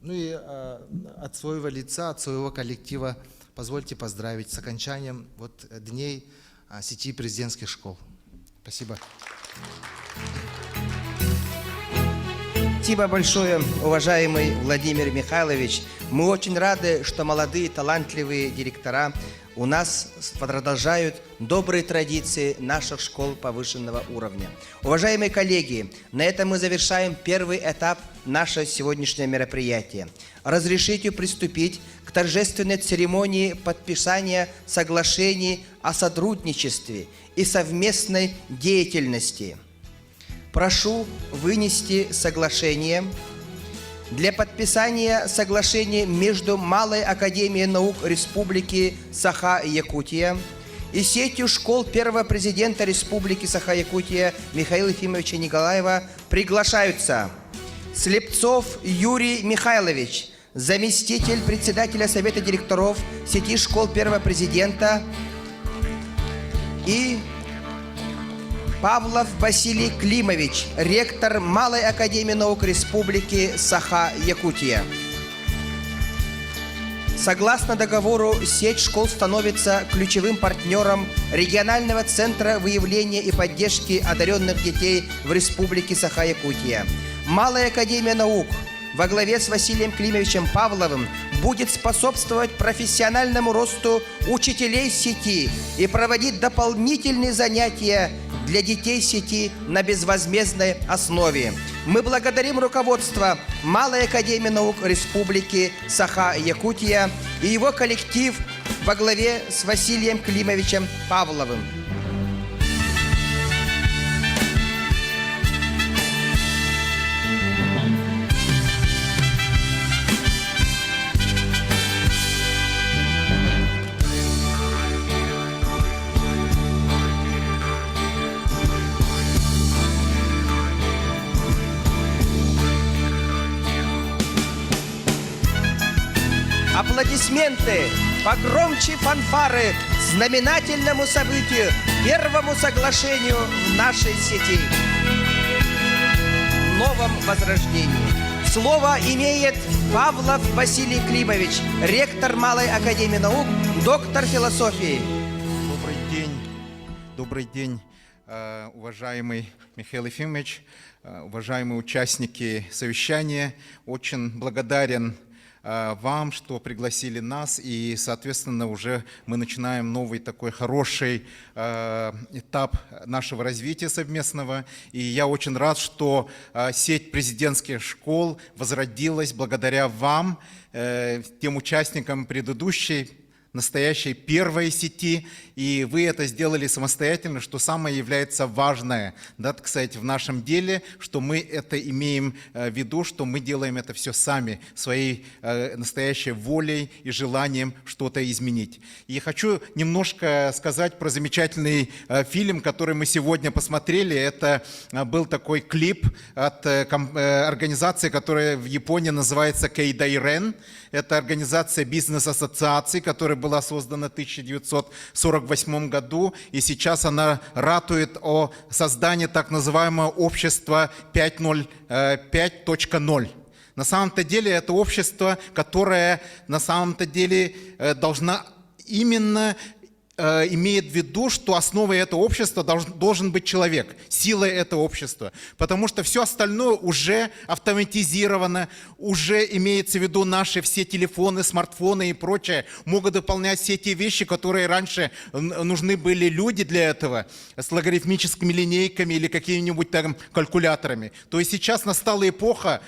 Ну и от своего лица, от своего коллектива позвольте поздравить с окончанием дней сети президентских школ. Спасибо. Спасибо большое, уважаемый Владимир Михайлович. Мы очень рады, что молодые талантливые директора у нас продолжают добрые традиции наших школ повышенного уровня. Уважаемые коллеги, на этом мы завершаем первый этап нашего сегодняшнего мероприятия. Разрешите приступить к торжественной церемонии подписания соглашений о сотрудничестве и совместной деятельности. Прошу вынести соглашение. Для подписания соглашения между Малой академией наук Республики Саха-Якутия и сетью школ первого президента Республики Саха-Якутия Михаила Ефимовича Николаева приглашаются Слепцов Юрий Михайлович, заместитель председателя Совета директоров сети школ первого президента, и Павлов Василий Климович, ректор Малой академии наук Республики Саха-Якутия. Согласно договору, сеть школ становится ключевым партнером регионального центра выявления и поддержки одаренных детей в Республике Саха-Якутия. Малая академия наук во главе с Василием Климовичем Павловым будет способствовать профессиональному росту учителей сети и проводить дополнительные занятия для детей сети на безвозмездной основе. Мы благодарим руководство Малой академии наук Республики Саха-Якутия и его коллектив во главе с Василием Климовичем Павловым. Аплодисменты, погромче фанфары знаменательному событию, первому соглашению в нашей сети, новом возрождении. Слово имеет Павлов Василий Климович, ректор Малой академии наук, доктор философии. Добрый день, уважаемый Михаил Ефимович, уважаемые участники совещания. Очень благодарен вам, что пригласили нас, и, соответственно, уже мы начинаем новый такой хороший этап нашего развития совместного. И я очень рад, что сеть президентских школ возродилась благодаря вам, тем участникам предыдущей, настоящей первой сети, и вы это сделали самостоятельно, что самое является важное, да, так сказать, в нашем деле, что мы это имеем в виду, что мы делаем это все сами, своей настоящей волей и желанием что-то изменить. И хочу немножко сказать про замечательный фильм, который мы сегодня посмотрели. Это был такой клип от организации, которая в Японии называется Кейдайрен. Это организация бизнес-ассоциаций, которая была создана в 1948 году, и сейчас она ратует о создании так называемого общества 5.0. На самом-то деле это общество, которое на самом-то деле должна именно имеет в виду, что основой этого общества должен быть человек, силой этого общества. Потому что все остальное уже автоматизировано, уже имеется в виду наши все телефоны, смартфоны и прочее, могут выполнять все те вещи, которые раньше нужны были люди для этого, с логарифмическими линейками или какими-нибудь там калькуляторами. То есть сейчас настала эпоха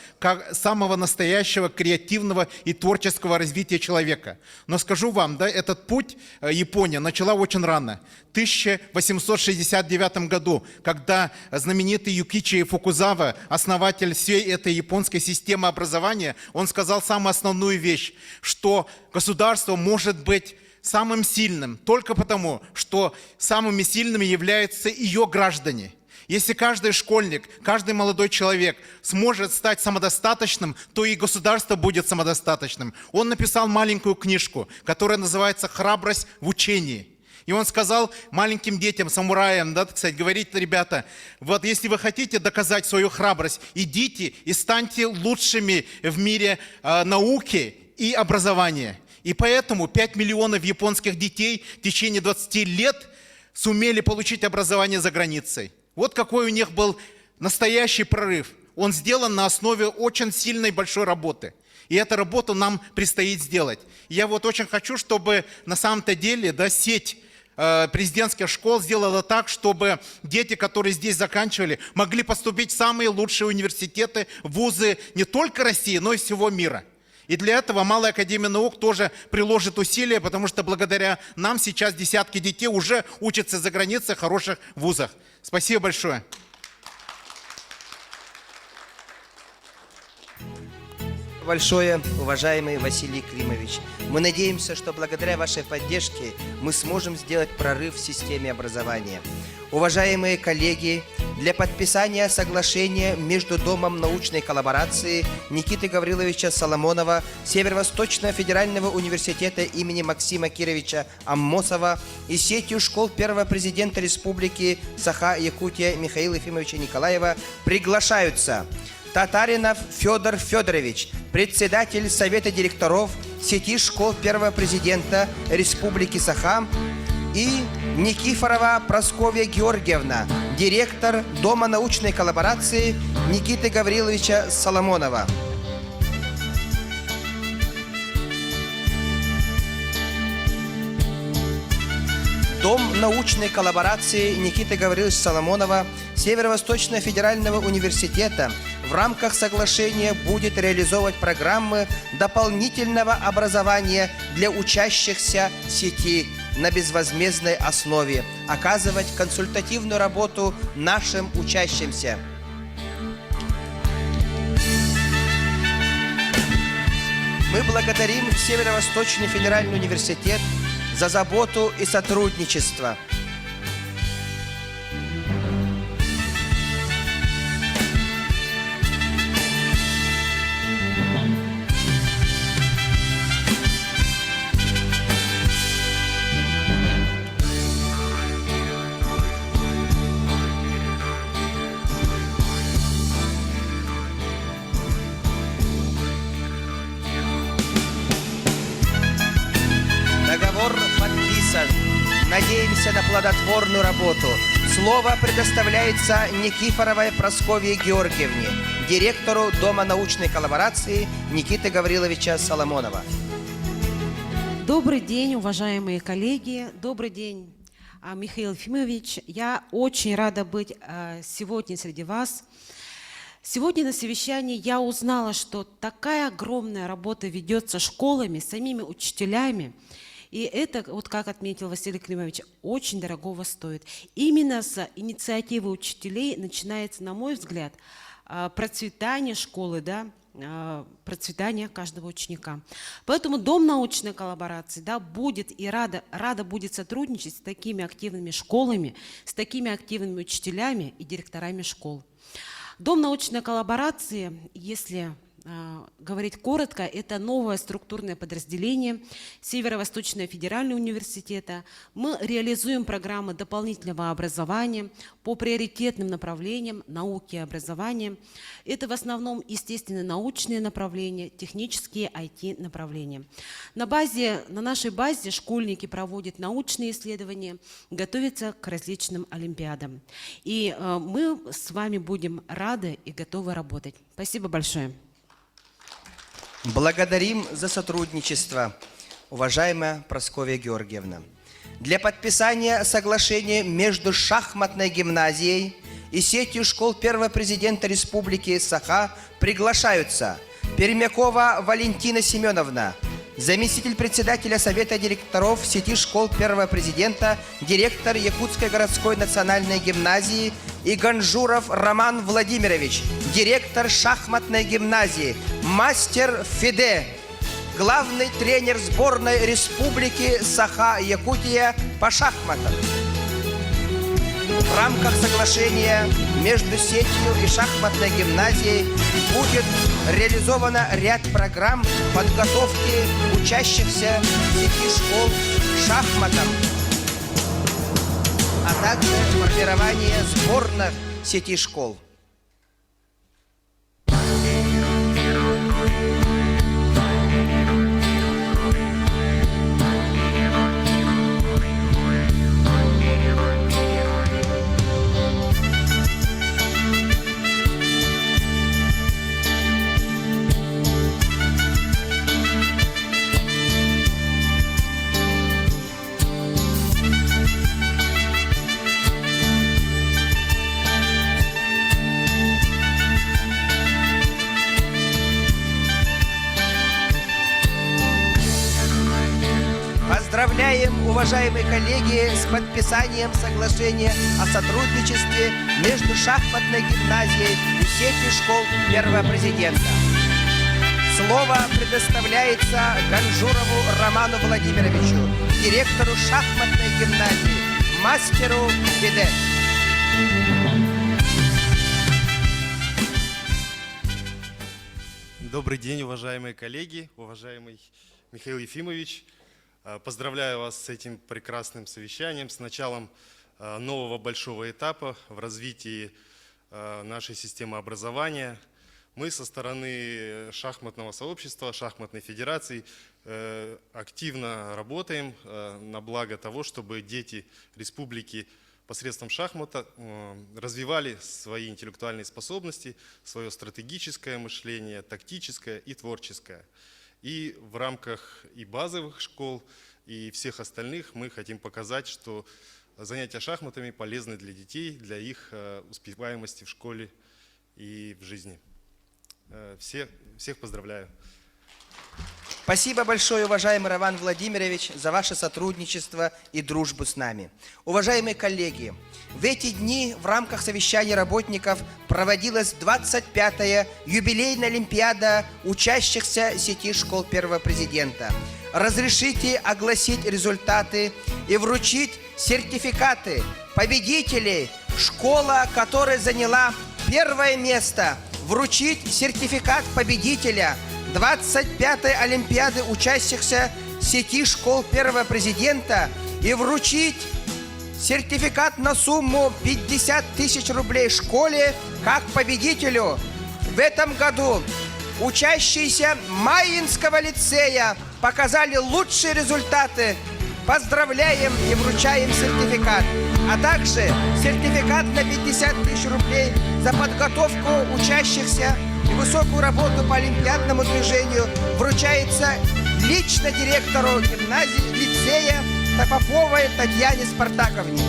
самого настоящего креативного и творческого развития человека. Но скажу вам, да, этот путь Япония начала очень рано, в 1869 году, когда знаменитый Юкичи Фукузава, основатель всей этой японской системы образования, он сказал самую основную вещь, что государство может быть самым сильным только потому, что самыми сильными являются ее граждане. Если каждый школьник, каждый молодой человек сможет стать самодостаточным, то и государство будет самодостаточным. Он написал маленькую книжку, которая называется «Храбрость в учении». И он сказал маленьким детям, самураям, да, кстати, говорит: ребята, вот если вы хотите доказать свою храбрость, идите и станьте лучшими в мире науки и образования. И поэтому 5 миллионов японских детей в течение 20 лет сумели получить образование за границей. Вот какой у них был настоящий прорыв. Он сделан на основе очень сильной большой работы. И эту работу нам предстоит сделать. Я вот очень хочу, чтобы на самом-то деле сеть президентских школ сделала так, чтобы дети, которые здесь заканчивали, могли поступить в самые лучшие университеты, вузы не только России, но и всего мира. И для этого Малая академия наук тоже приложит усилия, потому что благодаря нам сейчас десятки детей уже учатся за границей в хороших вузах. Спасибо большое. Большое, уважаемый Василий Климович. Мы надеемся, что благодаря вашей поддержке мы сможем сделать прорыв в системе образования. Уважаемые коллеги, для подписания соглашения между Домом научной коллаборации Никиты Гавриловича Соломонова, Северо-Восточного федерального университета имени Максима Кировича Аммосова и сетью школ первого президента Республики Саха-Якутия Михаила Ефимовича Николаева приглашаются Татаринов Федор Федорович, председатель Совета директоров сети школ первого президента Республики Саха, и Никифорова Прасковья Георгиевна, директор Дома научной коллаборации Никиты Гавриловича Соломонова. Дом научной коллаборации Никиты Гавриловича Соломонова Северо-Восточного федерального университета в рамках соглашения будет реализовывать программы дополнительного образования для учащихся сети на безвозмездной основе, оказывать консультативную работу нашим учащимся. Мы благодарим Северо-Восточный федеральный университет за заботу и сотрудничество. Договор подписан. Надеемся на плодотворную работу. Слово предоставляется Никифоровой Прасковье Георгиевне, директору Дома научной коллаборации Никиты Гавриловича Соломонова. Добрый день, уважаемые коллеги. Добрый день, Михаил Ефимович. Я очень рада быть сегодня среди вас. Сегодня на совещании я узнала, что такая огромная работа ведется школами, самими учителями. И это, вот как отметил Василий Климович, очень дорогого стоит. Именно с инициативы учителей начинается, на мой взгляд, процветание школы, процветание каждого ученика. Поэтому Дом научной коллаборации будет и рада будет сотрудничать с такими активными школами, с такими активными учителями и директорами школ. Дом научной коллаборации, если говорить коротко, это новое структурное подразделение Северо-Восточного федерального университета. Мы реализуем программы дополнительного образования по приоритетным направлениям науки и образования. Это в основном естественно-научные направления, технические IT-направления. На нашей базе школьники проводят научные исследования, готовятся к различным олимпиадам. И мы с вами будем рады и готовы работать. Спасибо большое. Благодарим за сотрудничество, уважаемая Прасковья Георгиевна. Для подписания соглашения между шахматной гимназией и сетью школ первого президента Республики Саха приглашаются Пермякова Валентина Семеновна, заместитель председателя Совета директоров сети школ первого президента, директор Якутской городской национальной гимназии, и Ганжуров Роман Владимирович, директор шахматной гимназии, мастер ФИДЕ, главный тренер сборной Республики Саха-Якутия по шахматам. В рамках соглашения между сетью и шахматной гимназией будет реализовано ряд программ подготовки учащихся сети школ шахматам, а также формирование сборных сети школ. уважаемые коллеги, с подписанием соглашения о сотрудничестве между шахматной гимназией и сетью школ первого президента. Слово предоставляется Ганжурову Роману Владимировичу, директору шахматной гимназии, мастеру ФИДЕ. Добрый день, уважаемые коллеги, уважаемый Михаил Ефимович. Поздравляю вас с этим прекрасным совещанием, с началом нового большого этапа в развитии нашей системы образования. Мы со стороны шахматного сообщества, шахматной федерации активно работаем на благо того, чтобы дети республики посредством шахмата развивали свои интеллектуальные способности, свое стратегическое мышление, тактическое и творческое. И в рамках и базовых школ, и всех остальных мы хотим показать, что занятия шахматами полезны для детей, для их успеваемости в школе и в жизни. Всех поздравляю. Спасибо большое, уважаемый Роман Владимирович, за ваше сотрудничество и дружбу с нами. Уважаемые коллеги, в эти дни в рамках совещания работников проводилась 25-я юбилейная олимпиада учащихся сети школ первого президента. Разрешите огласить результаты и вручить сертификаты победителей. Школа, которая заняла первое место, вручить сертификат победителя 25-й Олимпиады учащихся сети школ первого президента и вручить сертификат на сумму 50 тысяч рублей школе как победителю. В этом году учащиеся Маинского лицея показали лучшие результаты. Поздравляем и вручаем сертификат. А также сертификат на 50 тысяч рублей за подготовку учащихся и высокую работу по олимпиадному движению вручается лично директору гимназии, лицея Поповой Татьяне Спартаковне.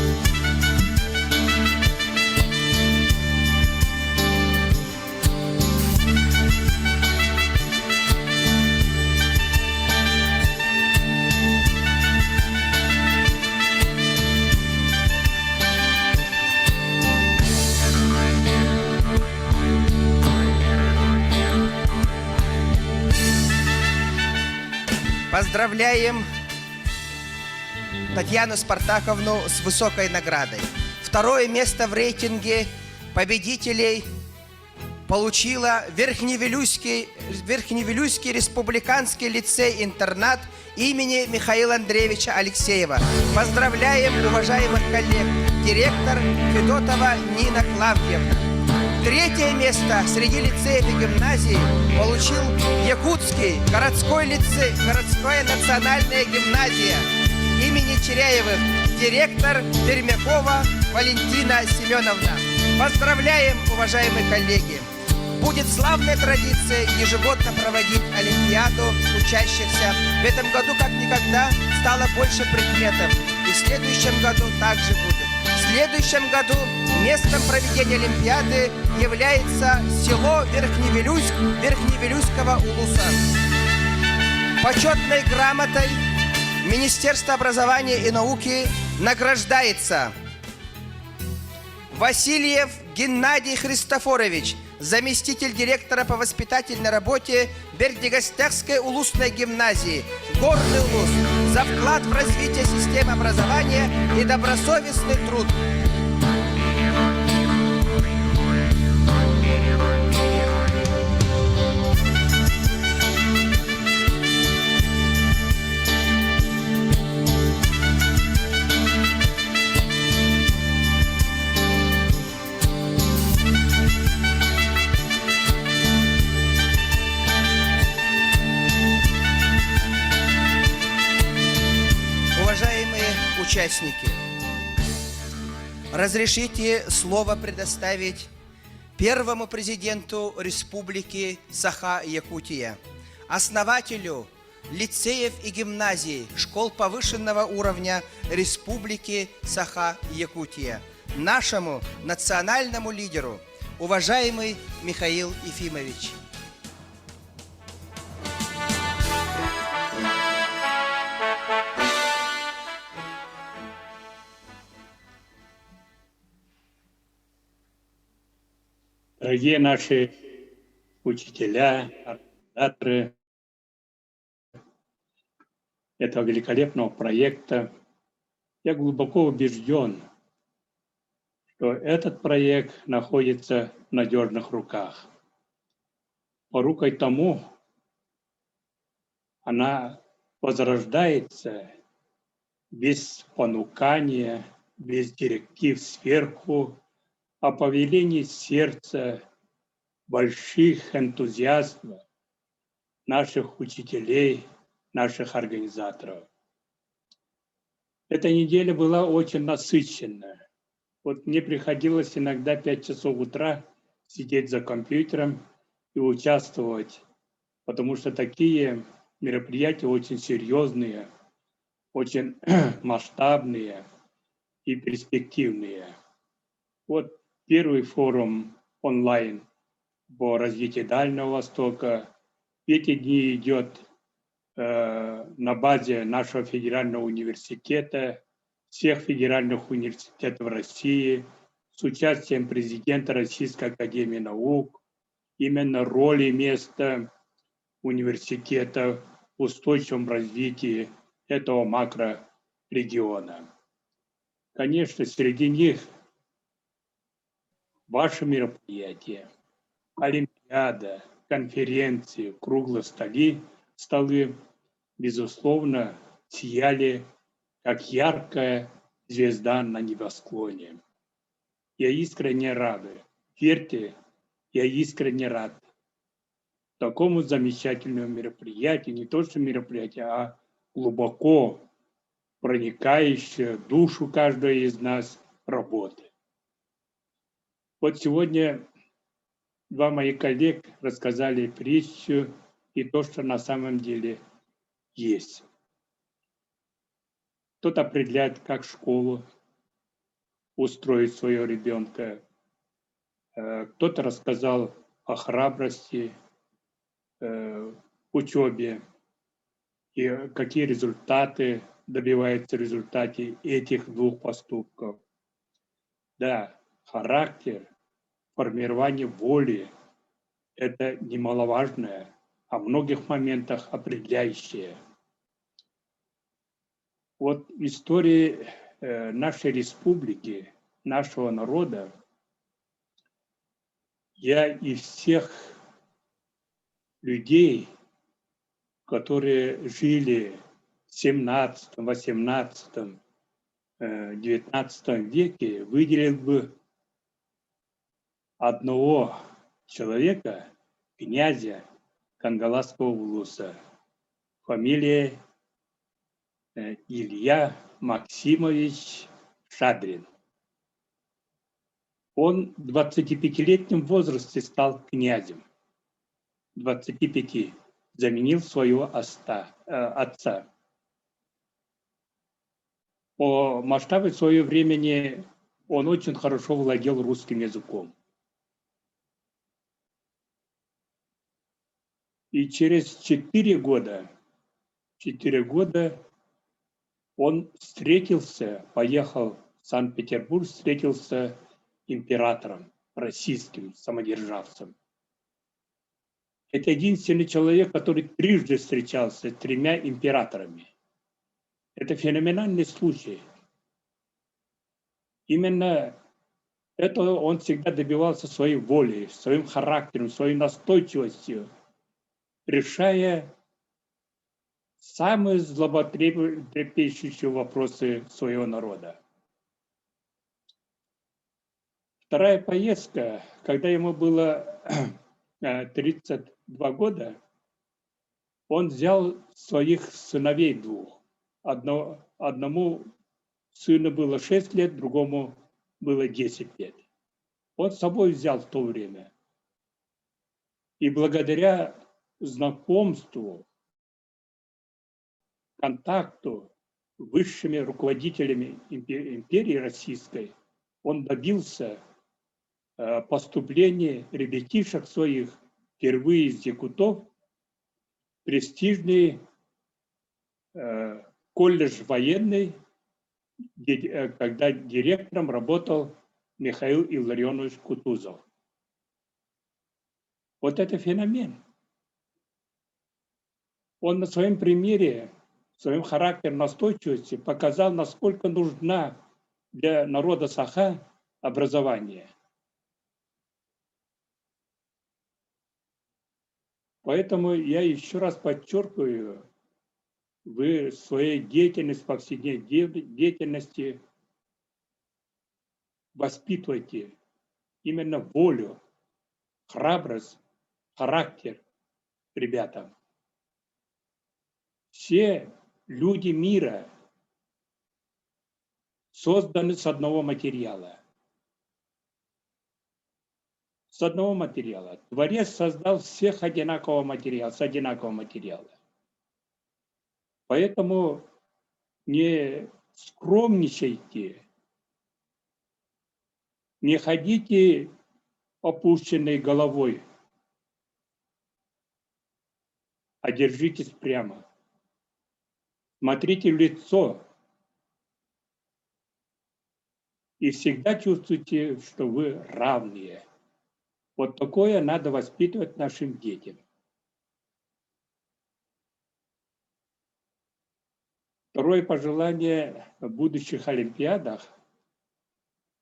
Поздравляем Татьяну Спартаковну с высокой наградой. Второе место в рейтинге победителей получила Верхневилюйский республиканский лицей-интернат имени Михаила Андреевича Алексеева. Поздравляем уважаемых коллег, директор Федотова Нина Клавдиевна. Третье место среди лицеев и гимназий получил Якутский городской лицей, городская национальная гимназия имени Черяевых, директор Пермякова Валентина Семеновна. Поздравляем, уважаемые коллеги! Будет славная традиция ежегодно проводить олимпиаду учащихся. В этом году как никогда стало больше предметов. И в следующем году также будет. В следующем году местом проведения олимпиады является село Верхневилюйск Верхневилюйского улуса. Почетной грамотой Министерства образования и науки награждается Васильев Геннадий Христофорович, заместитель директора по воспитательной работе Бердигостягской улусной гимназии, Горный Улус, за вклад в развитие системы образования и добросовестный труд. Участники, разрешите слово предоставить первому президенту Республики Саха-Якутия, основателю лицеев и гимназий школ повышенного уровня Республики Саха-Якутия, нашему национальному лидеру, уважаемый Михаил Ефимович. Дорогие наши учителя, организаторы этого великолепного проекта, я глубоко убежден, что этот проект находится в надежных руках. Порукой тому она возрождается без понукания, без директив сверху, а по велению сердца больших энтузиастов, наших учителей, наших организаторов. Эта неделя была очень насыщенная. Вот мне приходилось иногда 5 часов утра сидеть за компьютером и участвовать, потому что такие мероприятия очень серьезные, очень масштабные и перспективные. Вот первый форум онлайн по развитию Дальнего Востока. Эти дни идет на базе нашего федерального университета, всех федеральных университетов России, с участием президента Российской академии наук, именно роли и места университета в устойчивом развитии этого макрорегиона. Конечно, среди них ваши мероприятия, олимпиада, конференции, круглые столы, безусловно, сияли, как яркая звезда на небосклоне. Я искренне рад. Верьте, я искренне рад такому замечательному мероприятию, не то что мероприятие, а глубоко проникающее в душу каждого из нас работы. Вот сегодня два моих коллег рассказали притчу и то, что на самом деле есть. Кто-то определяет, как школу устроить своего ребенка. Кто-то рассказал о храбрости, учебе и какие результаты добиваются в результате этих двух поступков. Да, характер, формирование воли – это немаловажное, а в многих моментах определяющее. Вот в истории нашей республики, нашего народа, я из всех людей, которые жили в 17, 18, 19 веке, выделил бы одного человека, князя Кангаласского улуса, фамилия Илья Максимович Шадрин. Он в 25-летнем возрасте стал князем. 25 заменил своего отца. По масштабу своего времени он очень хорошо владел русским языком. И через 4 года он поехал в Санкт-Петербург, встретился императором, российским самодержавцем. Это единственный человек, который трижды встречался с 3 императорами. Это феноменальный случай. Именно этого он всегда добивался своей волей, своим характером, своей настойчивостью, решая самые злоботрепещущие вопросы своего народа. Вторая поездка, когда ему было 32 года, он взял своих сыновей 2. Одному сыну было 6 лет, другому было 10 лет. Он с собой взял в то время. И благодаря знакомству, контакту с высшими руководителями империи российской, он добился поступления ребятишек своих впервые из якутов в престижный колледж военный, когда директором работал Михаил Илларионович Кутузов. Вот это феномен. Он на своем примере, своем характере настойчивости показал, насколько нужна для народа Саха образование. Поэтому я еще раз подчеркиваю, вы своей деятельности, повседневной деятельности воспитывайте именно волю, храбрость, характер ребятам. Все люди мира созданы с одного материала. С одного материала. Творец создал всех одинакового материала, с одинакового материала. Поэтому не скромничайте, не ходите опущенной головой, а держитесь прямо. Смотрите в лицо и всегда чувствуйте, что вы равные. Вот такое надо воспитывать нашим детям. Второе пожелание в будущих олимпиадах.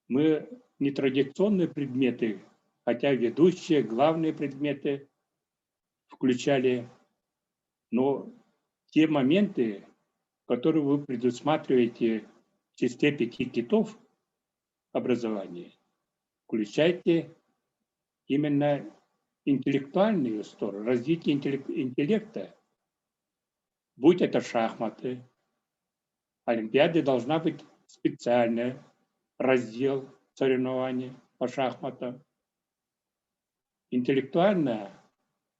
Мы нетрадиционные предметы, хотя ведущие, главные предметы включали, но те моменты, которые вы предусматриваете в числе 5 китов образования, включайте именно интеллектуальную сторону, развитие интеллекта. Будь это шахматы, олимпиаде должна быть специальный раздел соревнований по шахматам. Интеллектуально,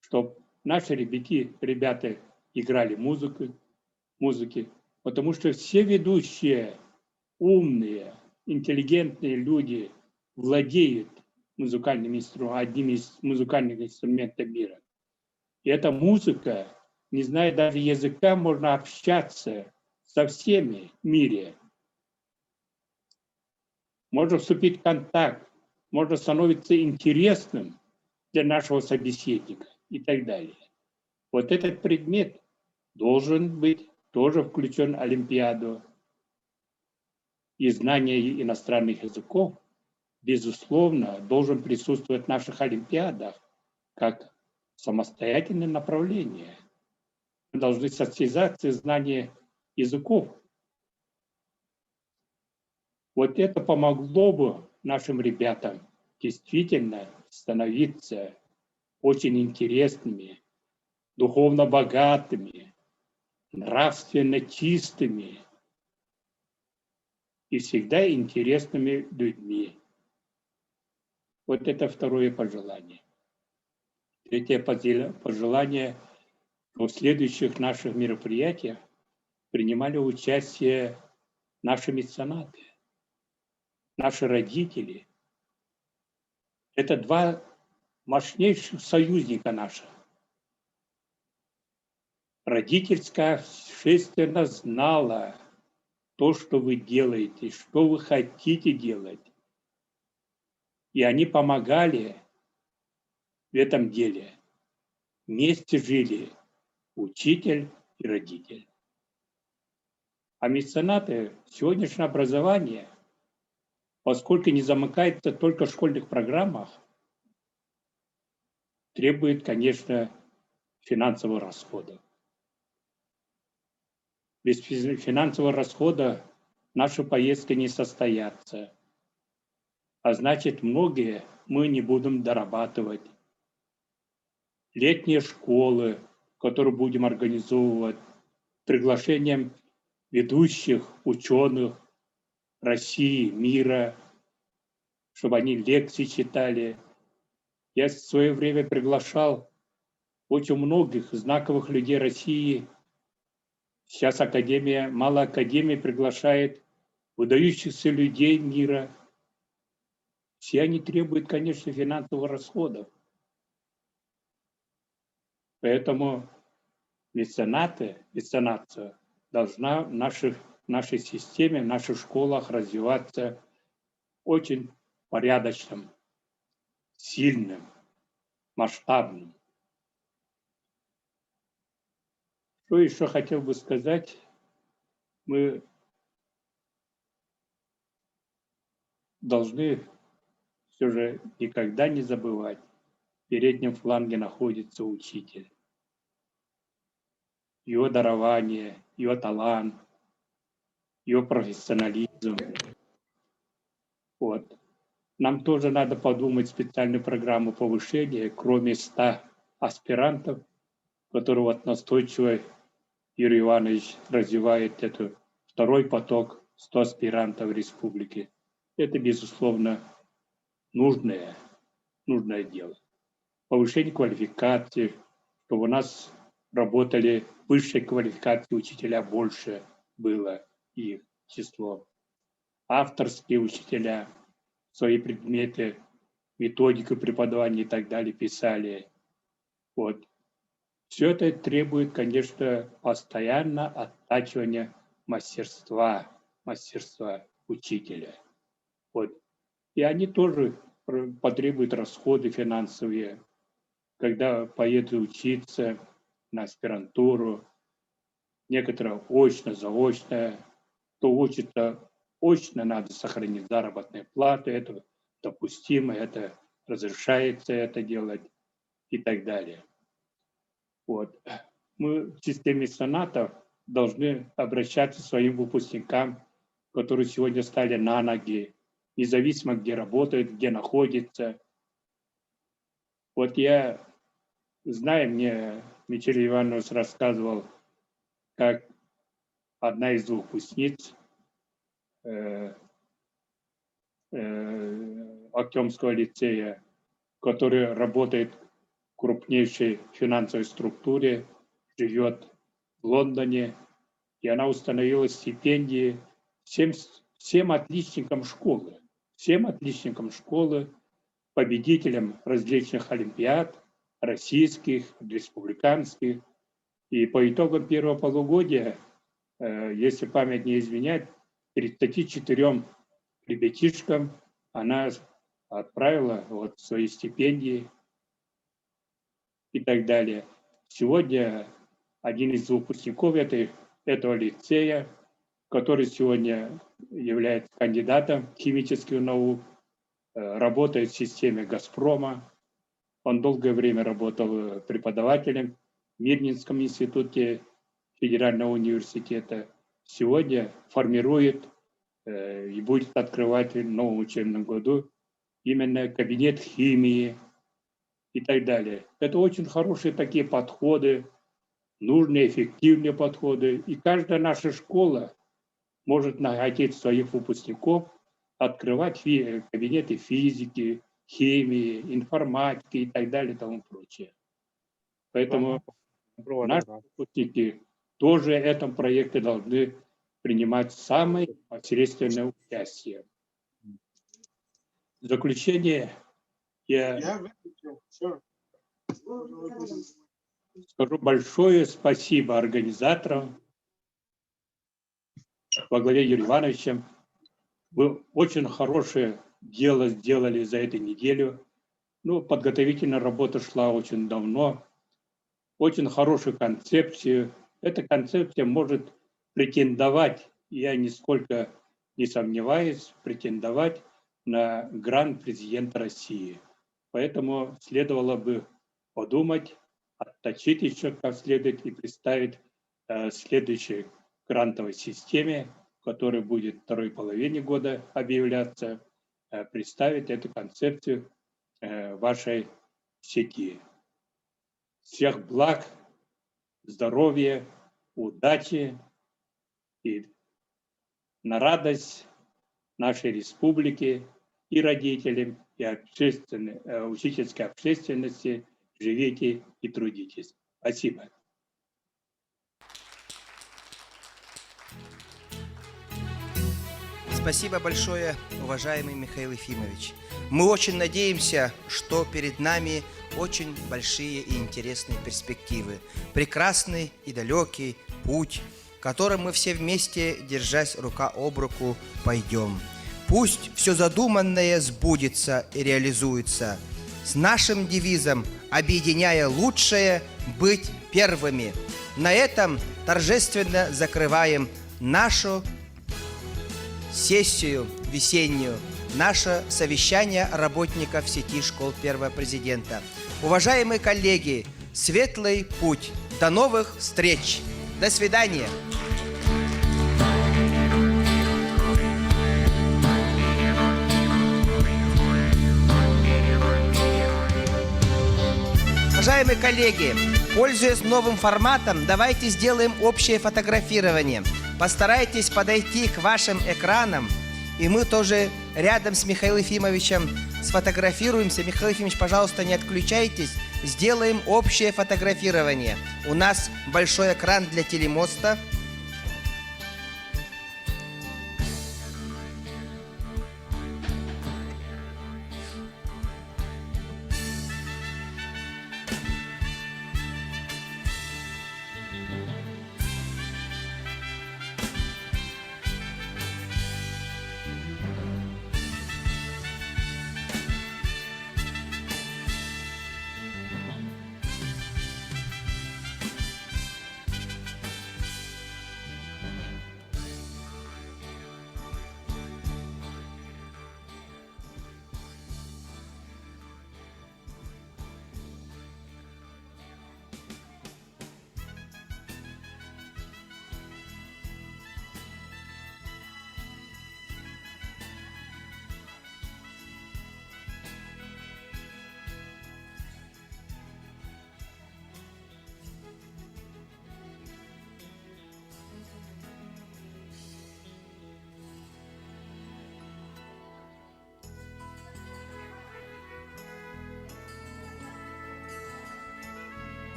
чтобы наши ребята играли музыки, потому что все ведущие, умные, интеллигентные люди владеют одним из музыкальных инструментов мира. И эта музыка, не зная даже языка, можно общаться со всеми в мире. Можно вступить в контакт, можно становиться интересным для нашего собеседника и так далее. Вот этот предмет должен быть тоже включен в Олимпиаду. И знание иностранных языков, безусловно, должен присутствовать в наших олимпиадах как самостоятельное направление. Мы должны состязаться в знании языков. Вот это помогло бы нашим ребятам действительно становиться очень интересными, духовно богатыми, нравственно чистыми и всегда интересными людьми. Вот это второе пожелание. Третье пожелание, что в следующих наших мероприятиях принимали участие наши меценаты, наши родители. Это два мощнейших союзника наших. Родительская общественность знала то, что вы делаете, что вы хотите делать. И они помогали в этом деле. Вместе жили учитель и родитель. А меценаты, сегодняшнее образование, поскольку не замыкается только в школьных программах, требует, конечно, финансовых расходов. Без финансового расхода наши поездки не состоятся. А значит, многие мы не будем дорабатывать. Летние школы, которые будем организовывать, приглашением ведущих ученых России, мира, чтобы они лекции читали. Я в свое время приглашал очень многих знаковых людей России. Сейчас мало академия приглашает выдающихся людей мира. Все они требуют, конечно, финансовых расходов. Поэтому меценация должна в нашей системе, в наших школах развиваться очень порядочным, сильным, масштабным. Что еще хотел бы сказать? Мы должны все же никогда не забывать, в переднем фланге находится учитель. Его дарование, его талант, его профессионализм. Вот. Нам тоже надо подумать специальную программу повышения, кроме 100 аспирантов, которые вот настойчиво Юрий Иванович развивает это второй поток 100 аспирантов в республике. Это, безусловно, нужное дело. Повышение квалификации, чтобы у нас работали высшей квалификации учителя больше было их число. Авторские учителя свои предметы, методику преподавания и так далее писали. Вот. Все это требует, конечно, постоянно оттачивания мастерства учителя. Вот. И они тоже потребуют расходы финансовые. Когда поедут учиться на аспирантуру, некоторые очно, заочно, то учится очно, надо сохранить заработную плату, это допустимо, это разрешается это делать и так далее. Вот. Мы в системе СОНАТов должны обращаться к своим выпускникам, которые сегодня стали на ноги, независимо где работают, где находятся. Вот я знаю, мне Мичель Иванович рассказывал, как одна из выпускниц Актемского лицея, которая работает в крупнейшей финансовой структуре, живет в Лондоне, и она установила стипендии всем отличникам школы, победителям различных олимпиад, российских, республиканских. И по итогам первого полугодия, если память не изменяет, 34 ребятишкам она отправила вот свои стипендии и так далее. Сегодня один из выпускников этого лицея, который сегодня является кандидатом химических наук, работает в системе «Газпрома». Он долгое время работал преподавателем в Мирнинском институте Федерального университета. Сегодня формирует и будет открывать в новом учебном году именно кабинет химии и так далее. Это очень хорошие такие подходы, нужные, эффективные подходы. И каждая наша школа может находить своих выпускников, открывать кабинеты физики, химии, информатики и так далее и тому прочее. Поэтому наши выпускники тоже в этом проекте должны принимать самое непосредственное участие. В заключение я скажу большое спасибо организаторам во главе Юрием Ивановичем. Вы очень хорошее дело сделали за эту неделю. Ну, подготовительная работа шла очень давно. Очень хорошую концепцию. Эта концепция может претендовать, я нисколько не сомневаюсь, претендовать на грант президента России. Поэтому следовало бы подумать, отточить еще как следует и представить следующей грантовой системе, которая будет в второй половине года объявляться, представить эту концепцию вашей сети. Всех благ, здоровья, удачи и на радость нашей республики и родителям, и учительской общественности живите и трудитесь. Спасибо. Спасибо большое, уважаемый Михаил Ефимович. Мы очень надеемся, что перед нами очень большие и интересные перспективы. Прекрасный и далекий путь, которым мы все вместе, держась рука об руку, пойдем. Пусть все задуманное сбудется и реализуется. С нашим девизом объединяя лучшее, быть первыми. На этом торжественно закрываем нашу сессию весеннюю, наше совещание работников сети школ Первого президента. Уважаемые коллеги, светлый путь. До новых встреч. До свидания. Уважаемые коллеги, пользуясь новым форматом, давайте сделаем общее фотографирование. Постарайтесь подойти к вашим экранам, и мы тоже рядом с Михаилом Ефимовичем сфотографируемся. Михаил Ефимович, пожалуйста, не отключайтесь. Сделаем общее фотографирование. У нас большой экран для телемоста.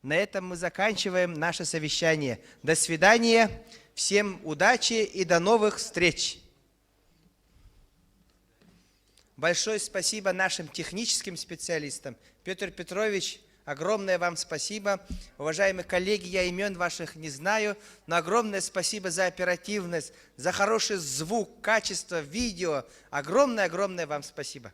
На этом мы заканчиваем наше совещание. До свидания, всем удачи и до новых встреч. Большое спасибо нашим техническим специалистам. Петр Петрович, огромное вам спасибо. Уважаемые коллеги, я имен ваших не знаю, но огромное спасибо за оперативность, за хороший звук, качество видео. Огромное вам спасибо.